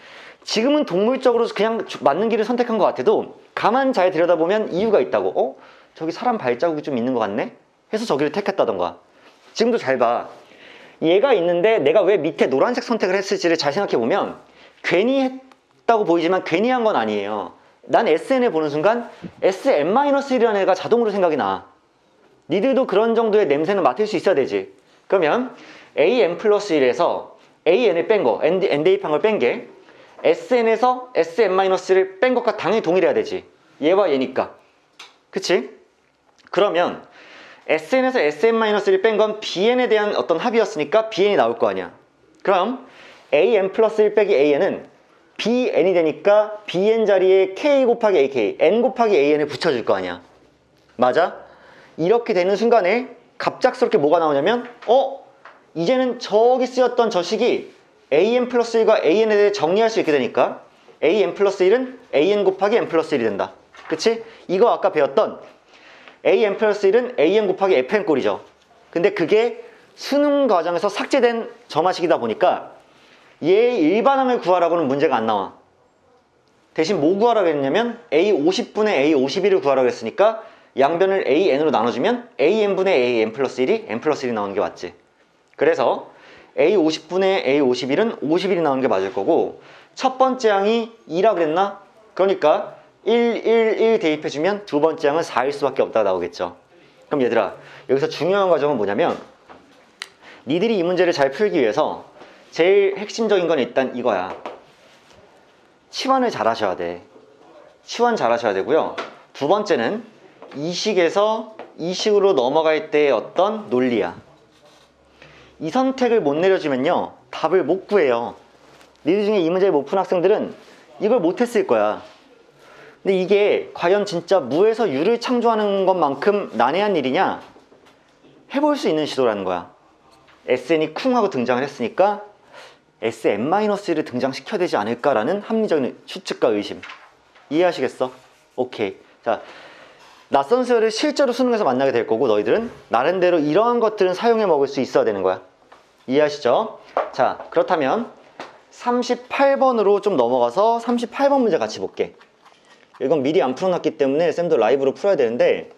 지금은 동물적으로 그냥 맞는 길을 선택한 것 같아도 가만 잘 들여다보면 이유가 있다고. 저기 사람 발자국이 좀 있는 것 같네? 해서 저기를 택했다던가. 지금도 잘 봐. 얘가 있는데 내가 왜 밑에 노란색 선택을 했을지를 잘 생각해보면 괜히 했다고 보이지만 괜히 한 건 아니에요. 난 SN을 보는 순간 SN-1이라는 애가 자동으로 생각이 나. 니들도 그런 정도의 냄새는 맡을 수 있어야 되지. 그러면 AN 플러스 1에서 AN을 뺀 거, N 대입한 걸 뺀 게 SN에서 SN-를 뺀 것과 당연히 동일해야 되지. 얘와 얘니까. 그치? 그러면 SN에서 SN-를 뺀 건 BN에 대한 어떤 합이었으니까 BN이 나올 거 아니야. 그럼 AN 플러스 1 빼기 AN은 BN이 되니까 BN 자리에 K 곱하기 AK, N 곱하기 AN을 붙여줄 거 아니야. 맞아? 이렇게 되는 순간에 갑작스럽게 뭐가 나오냐면 이제는 저기 쓰였던 저 식이 AN 플러스 1과 AN에 대해 정리할 수 있게 되니까 AN 플러스 1은 AN 곱하기 N 플러스 1이 된다. 그치? 이거 아까 배웠던 AN 플러스 1은 AN 곱하기 FN 꼴이죠. 근데 그게 수능 과정에서 삭제된 점화식이다 보니까 얘 일반항을 구하라고는 문제가 안 나와. 대신 뭐 구하라고 했냐면 A50분의 A51을 구하라고 했으니까 양변을 AN으로 나눠주면 AN분의 AN 플러스 1이 N 플러스 1이 나오는 게 맞지. 그래서 A50분의 A51은 51이 나오는 게 맞을 거고, 첫 번째 항이 2라 그랬나? 그러니까 1, 1, 1 대입해주면 두 번째 항은 4일 수밖에 없다가 나오겠죠. 그럼 얘들아, 여기서 중요한 과정은 뭐냐면 니들이 이 문제를 잘 풀기 위해서 제일 핵심적인 건 일단 이거야. 치환을 잘 하셔야 돼. 치환 잘 하셔야 되고요. 두 번째는 이 식에서 이 식으로 넘어갈 때의 어떤 논리야. 이 선택을 못 내려주면요, 답을 못 구해요. 니들 중에 이 문제를 못 푼 학생들은 이걸 못했을 거야. 근데 이게 과연 진짜 무에서 유를 창조하는 것만큼 난해한 일이냐? 해볼 수 있는 시도라는 거야. SN이 쿵 하고 등장을 했으니까 SN-를 등장시켜야 되지 않을까라는 합리적인 추측과 의심. 이해하시겠어? 오케이. 자, 낯선 수열을 실제로 수능에서 만나게 될 거고 너희들은 나름대로 이러한 것들은 사용해 먹을 수 있어야 되는 거야. 이해하시죠? 자, 그렇다면 38번으로 좀 넘어가서 38번 문제 같이 볼게. 이건 미리 안 풀어놨기 때문에 쌤도 라이브로 풀어야 되는데,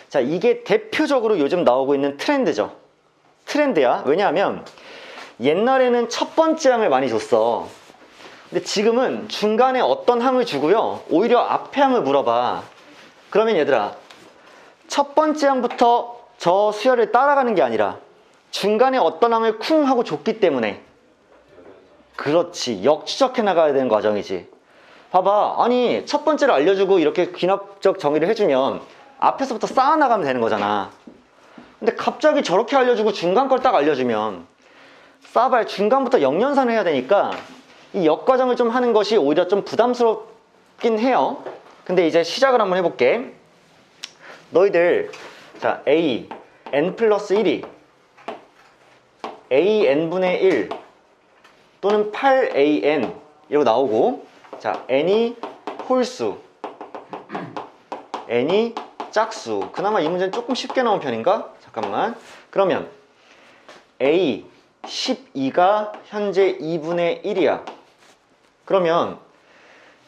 자, 이게 대표적으로 요즘 나오고 있는 트렌드죠. 트렌드야. 왜냐하면 옛날에는 첫 번째 항을 많이 줬어. 근데 지금은 중간에 어떤 항을 주고요, 오히려 앞에 항을 물어봐. 그러면 얘들아, 첫 번째 항부터 저 수열을 따라가는 게 아니라 중간에 어떤 항을 쿵 하고 줬기 때문에, 그렇지, 역추적해 나가야 되는 과정이지. 봐봐, 아니 첫 번째를 알려주고 이렇게 귀납적 정의를 해주면 앞에서부터 쌓아나가면 되는 거잖아. 근데 갑자기 저렇게 알려주고 중간 걸 딱 알려주면 쌓아봐야 중간부터 역연산을 해야 되니까 이 역과정을 좀 하는 것이 오히려 좀 부담스럽긴 해요. 근데 이제 시작을 한번 해볼게. 너희들, 자, a n 플러스 1이 a n분의 1 또는 8an 이러고 나오고, 자, n이 홀수, n이 짝수. 그나마 이 문제는 조금 쉽게 나온 편인가? 잠깐만. 그러면 a 12가 현재 2분의 1이야. 그러면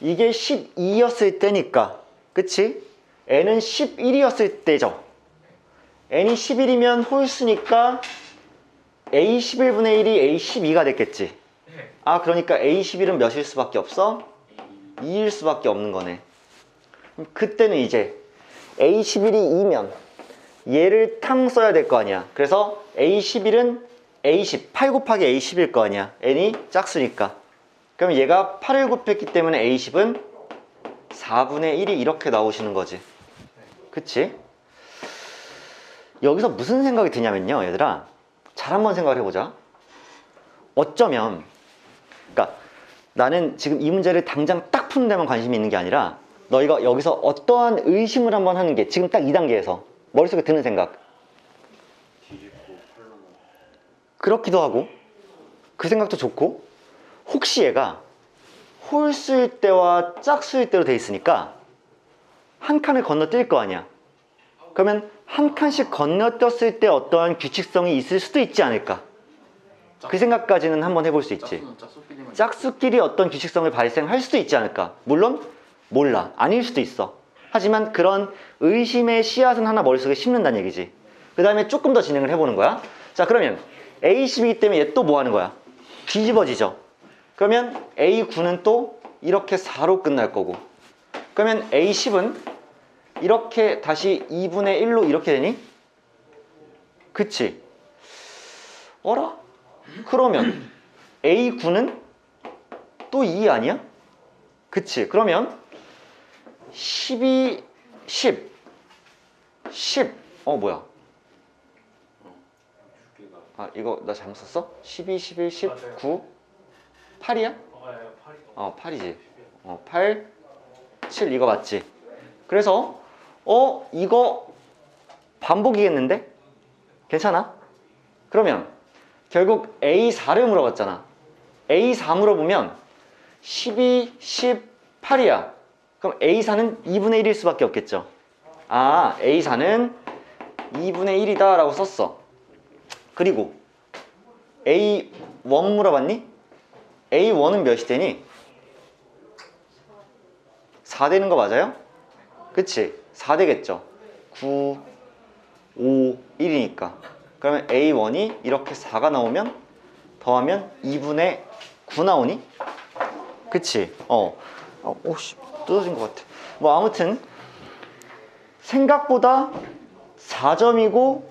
이게 12였을 때니까, 그치? n은 11이었을 때죠. n이 11이면 홀수니까 a 11분의 1이 a 12가 됐겠지. 아, 그러니까 a 11은 몇일 수밖에 없어? 2일 수밖에 없는 거네. 그때는 이제 a 11이 2면 얘를 탕 써야 될 거 아니야. 그래서 a 11은 a 10, 8 곱하기 a 10일 거 아니야. n이 짝수니까. 그럼 얘가 8을 곱했기 때문에 a 10은 4분의 1이 이렇게 나오시는 거지. 그치? 여기서 무슨 생각이 드냐면요, 얘들아, 잘 한번 생각을 해보자. 어쩌면, 그러니까 나는 지금 이 문제를 당장 딱 푸는 데만 관심이 있는 게 아니라 너희가 여기서 어떠한 의심을 한번 하는 게 지금 딱 2단계에서 머릿속에 드는 생각. 그렇기도 하고 그 생각도 좋고, 혹시 얘가 홀수일 때와 짝수일 때로 돼 있으니까 한 칸을 건너뛸 거 아니야. 그러면 한 칸씩 건너뛰었을 때 어떠한 규칙성이 있을 수도 있지 않을까. 그 생각까지는 한번 해볼 수 있지. 짝수끼리 어떤 규칙성을 발생할 수도 있지 않을까. 물론 몰라, 아닐 수도 있어. 하지만 그런 의심의 씨앗은 하나 머릿속에 심는다는 얘기지. 그 다음에 조금 더 진행을 해보는 거야. 자, 그러면 A10이기 때문에 얘 또 뭐 하는 거야? 뒤집어지죠. 그러면 A9는 또 이렇게 4로 끝날 거고, 그러면 A10은 이렇게 다시 2분의 1로 이렇게 되니? 그치? 어라? 그러면 A9는 또 2 아니야? 그치? 그러면 12, 10, 10, 뭐야? 아, 이거 나 잘못 썼어? 12, 11, 10, 9, 8이야? 8이지. 8, 7 이거 맞지? 그래서 이거 반복이겠는데? 괜찮아? 그러면 결국 A4를 물어봤잖아. A4 물어보면 12, 10, 8이야. 그럼 A4는 2분의 1일 수밖에 없겠죠. 아, A4는 2분의 1이다 라고 썼어. 그리고 A1 물어봤니? A1은 몇이 되니? 4 되는 거 맞아요? 그치? 4 되겠죠. 9, 5, 1이니까. 그러면 A1이 이렇게 4가 나오면 더하면 2분의 9 나오니? 그치? 오씨, 뜯어진 것 같아. 뭐 아무튼 생각보다 4점이고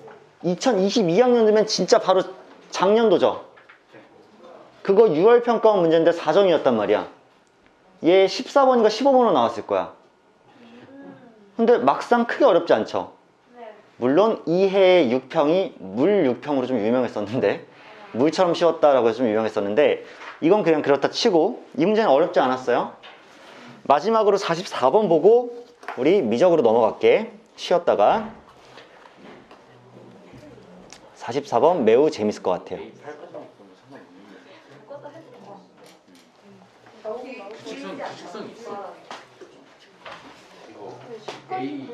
2022학년 되면 진짜 바로 작년도죠. 그거 6월 평가원 문제인데 4점이었단 말이야. 얘 14번인가 15번으로 나왔을 거야. 근데 막상 크게 어렵지 않죠. 물론 이해의 6평이 물 6평으로 좀 유명했었는데, 물처럼 쉬웠다라고 해서 좀 유명했었는데, 이건 그냥 그렇다 치고 이 문제는 어렵지 않았어요. 마지막으로 44번 보고 우리 미적으로 넘어갈게. 쉬었다가 44번 매우 재밌을 것 같아요. 규칙성이 있어. A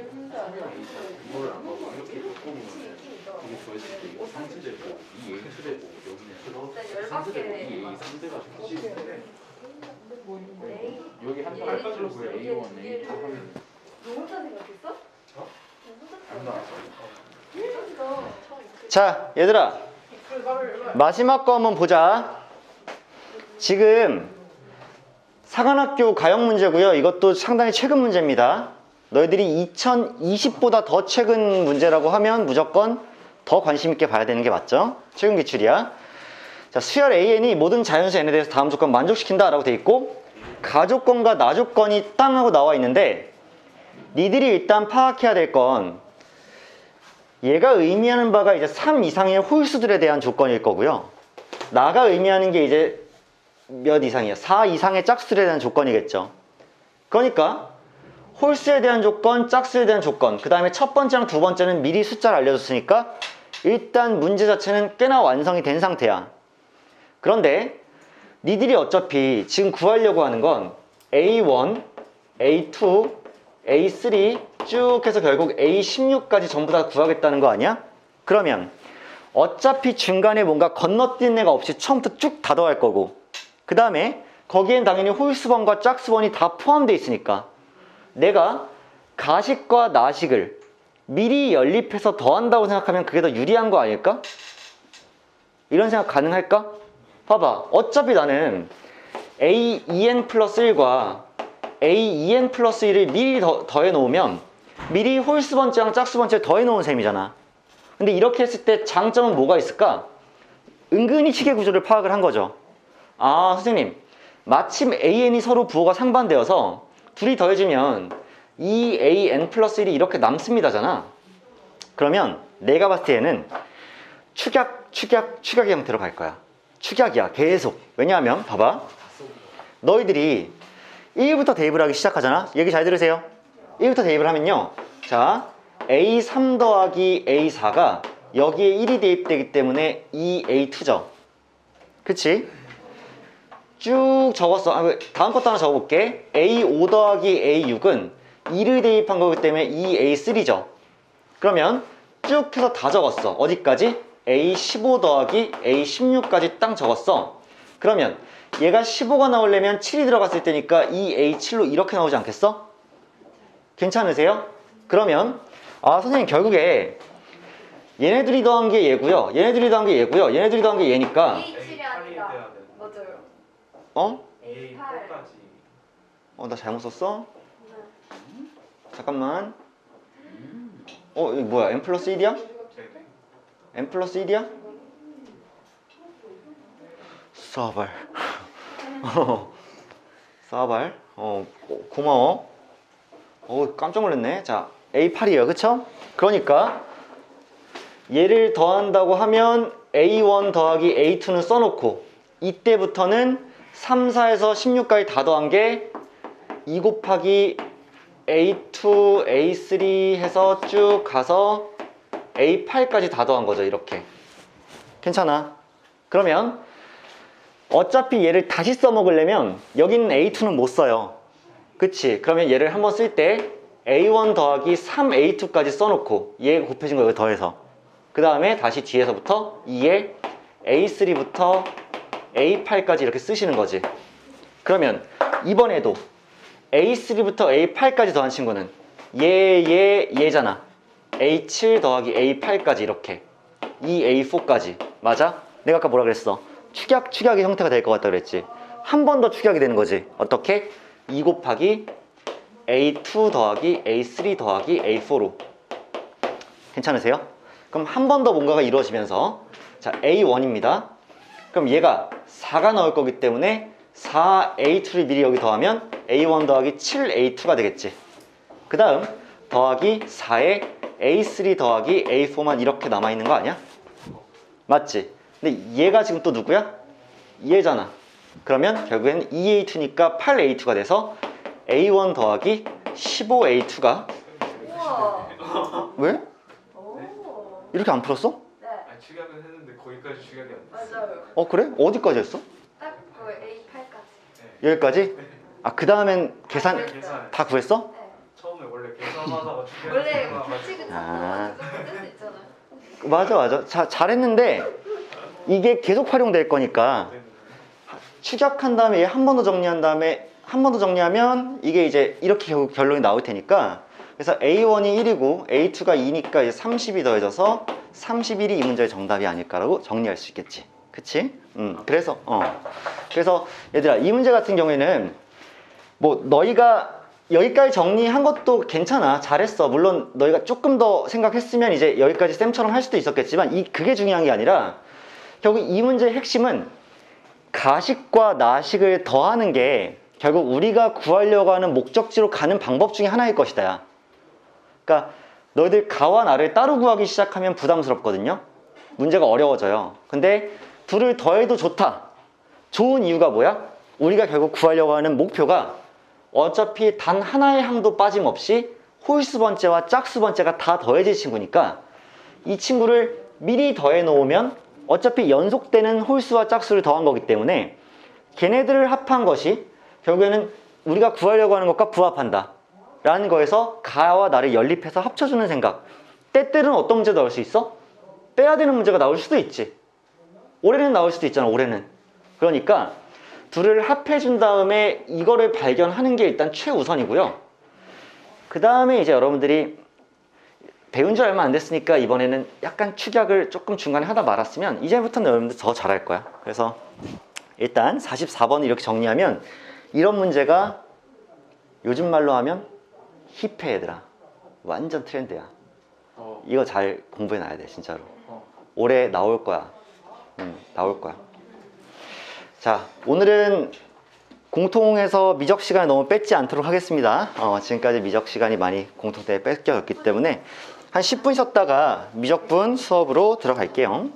이거를 안 먹고 이렇게 바꾸면 이게 더했을 때 이거 상수되고 이 A 2되고 여기는 상수되고 이 A 3돼가지고 여기 한 번 알파줄로 보여. A 1 A 2 하면 너 혼자 생각했어? 안 나왔어. 자, 얘들아. 마지막 거 한번 보자. 지금 사관학교 가형 문제고요. 이것도 상당히 최근 문제입니다. 너희들이 2020보다 더 최근 문제라고 하면 무조건 더 관심 있게 봐야 되는 게 맞죠? 최근 기출이야. 자, 수열 AN이 모든 자연수 N에 대해서 다음 조건 만족시킨다 라고 돼 있고, 가조건과 나조건이 땅 하고 나와 있는데, 니들이 일단 파악해야 될 건 얘가 의미하는 바가 이제 3 이상의 홀수들에 대한 조건일 거고요. 나가 의미하는 게 이제 몇 이상이야? 4 이상의 짝수들에 대한 조건이겠죠. 그러니까 홀수에 대한 조건, 짝수에 대한 조건, 그 다음에 첫 번째랑 두 번째는 미리 숫자를 알려줬으니까 일단 문제 자체는 꽤나 완성이 된 상태야. 그런데 니들이 어차피 지금 구하려고 하는 건 A1, A2, A3 쭉 해서 결국 A16까지 전부 다 구하겠다는 거 아니야? 그러면 어차피 중간에 뭔가 건너뛴 애가 없이 처음부터 쭉 다 더할 거고, 그 다음에 거기엔 당연히 홀수번과 짝수번이 다 포함되어 있으니까 내가 가식과 나식을 미리 연립해서 더한다고 생각하면 그게 더 유리한 거 아닐까? 이런 생각 가능할까? 봐봐, 어차피 나는 A2n 플러스 1과 A2n 플러스 1을 미리 더해 놓으면 미리 홀수번째랑 짝수번째를 더해 놓은 셈이잖아. 근데 이렇게 했을 때 장점은 뭐가 있을까? 은근히 시계 구조를 파악을 한 거죠. 아, 선생님, 마침 AN이 서로 부호가 상반되어서 둘이 더해지면 2AN 플러스 1이 이렇게 남습니다잖아. 그러면 내가 봤을 때는 축약의 형태로 갈 거야. 축약이야, 계속. 왜냐하면 봐봐, 너희들이 1부터 대입을 하기 시작하잖아. 얘기 잘 들으세요. 1부터 대입을 하면요, 자, A3 더하기 A4가 여기에 1이 대입되기 때문에 2A2죠. 그치? 쭉 적었어. 다음 것도 하나 적어볼게. A5 더하기 A6은 2를 대입한 거기 때문에 2A3죠. 그러면 쭉 해서 다 적었어. 어디까지? A15 더하기 A16까지 딱 적었어. 그러면 얘가 15가 나오려면 7이 들어갔을 때니까 2A7로 이렇게 나오지 않겠어? 괜찮으세요? 그러면 선생님 결국에 얘네들이 더한 게 얘고요, 얘네들이 더한 게 얘고요, 얘네들이 더한 게 얘니까 A7이 아니라 맞아요. 어? A A8. 4까지. 나 잘못 썼어? 네. 잠깐만. 이거 뭐야? M 플러스 1이야? 네네. M 플러스 1이야? 싸발. 싸발. 고마워. 깜짝 놀랐네. 자, A8이에요. 그쵸? 그러니까 얘를 더한다고 하면 A1 더하기 A2는 써놓고, 이때부터는 3, 4에서 16까지 다 더한 게 2 곱하기 A2, A3 해서 쭉 가서 A8까지 다 더한 거죠. 이렇게. 괜찮아. 그러면 어차피 얘를 다시 써먹으려면 여기는 A2는 못 써요. 그치? 그러면 얘를 한번 쓸 때 A1 더하기 3A2까지 써놓고 얘 곱해진 거 여기 더해서, 그 다음에 다시 뒤에서부터 2에 A3부터 A8까지 이렇게 쓰시는 거지. 그러면 이번에도 A3부터 A8까지 더한 친구는 얘잖아. A7 더하기 A8까지 이렇게 2A4까지. 맞아? 내가 아까 뭐라 그랬어? 축약의 형태가 될 것 같다 그랬지. 한 번 더 축약이 되는 거지. 어떻게? 2 곱하기 A2 더하기 A3 더하기 A4로. 괜찮으세요? 그럼 한 번 더 뭔가가 이루어지면서, 자, A1입니다. 그럼 얘가 4가 나올 거기 때문에 4A2를 미리 여기 더하면 A1 더하기 7A2가 되겠지. 그 다음 더하기 4에 A3 더하기 A4만 이렇게 남아있는 거 아니야? 맞지? 근데 얘가 지금 또 누구야? 얘잖아. 그러면 결국엔 2A2니까 8A2가 돼서 A1 더하기 15A2가. 우와. 왜? 오. 이렇게 안 풀었어? 네. 축약은 했는데 거기까지 축약이 안 됐어. 맞아요. 그래? 어디까지 했어? 딱 그 A8까지. 여기까지? 그 다음엔 계산 계산. 다 구했어? 네. 처음에 원래 계산하다가 원래 중요한 규칙은 아. 찾아가지고 쓸수 있잖아요. 맞아. 잘했는데 이게 계속 활용될 거니까 축약한 다음에 얘 한 번 더 정리한 다음에 한 번 더 정리하면 이게 이제 이렇게 결국 결론이 나올 테니까 그래서 A1이 1이고 A2가 2니까 이제 30이 더해져서 31이 이 문제의 정답이 아닐까라고 정리할 수 있겠지. 그치? 그래서 얘들아 이 문제 같은 경우에는 뭐 너희가 여기까지 정리한 것도 괜찮아. 잘했어. 물론 너희가 조금 더 생각했으면 이제 여기까지 쌤처럼 할 수도 있었겠지만 그게 중요한 게 아니라 결국 이 문제의 핵심은 가식과 나식을 더하는 게 결국 우리가 구하려고 하는 목적지로 가는 방법 중에 하나일 것이다. 야. 그러니까 너희들 가와 나를 따로 구하기 시작하면 부담스럽거든요. 문제가 어려워져요. 근데 둘을 더해도 좋다. 좋은 이유가 뭐야? 우리가 결국 구하려고 하는 목표가 어차피 단 하나의 항도 빠짐없이 홀수 번째와 짝수 번째가 다 더해질 친구니까 이 친구를 미리 더해 놓으면 어차피 연속되는 홀수와 짝수를 더한 거기 때문에 걔네들을 합한 것이 결국에는 우리가 구하려고 하는 것과 부합한다 라는 거에서 가와 나를 연립해서 합쳐주는 생각. 때때로는 어떤 문제 나올 수 있어? 빼야 되는 문제가 나올 수도 있지. 올해는 나올 수도 있잖아. 올해는. 그러니까 둘을 합해준 다음에 이거를 발견하는 게 일단 최우선이고요. 그 다음에 이제 여러분들이 배운 지 얼마 안 됐으니까 이번에는 약간 축약을 조금 중간에 하다 말았으면 이제부터는 여러분들 더 잘할 거야. 그래서 일단 44번을 이렇게 정리하면 이런 문제가 요즘 말로 하면 힙해 얘들아. 완전 트렌드야. 이거 잘 공부해 놔야 돼 진짜로. 올해 나올 거야. 나올 거야. 자, 오늘은 공통에서 미적 시간을 너무 뺏지 않도록 하겠습니다. 지금까지 미적 시간이 많이 공통 때문에 뺏겨졌기 때문에 한 10분 쉬었다가 미적분 수업으로 들어갈게요.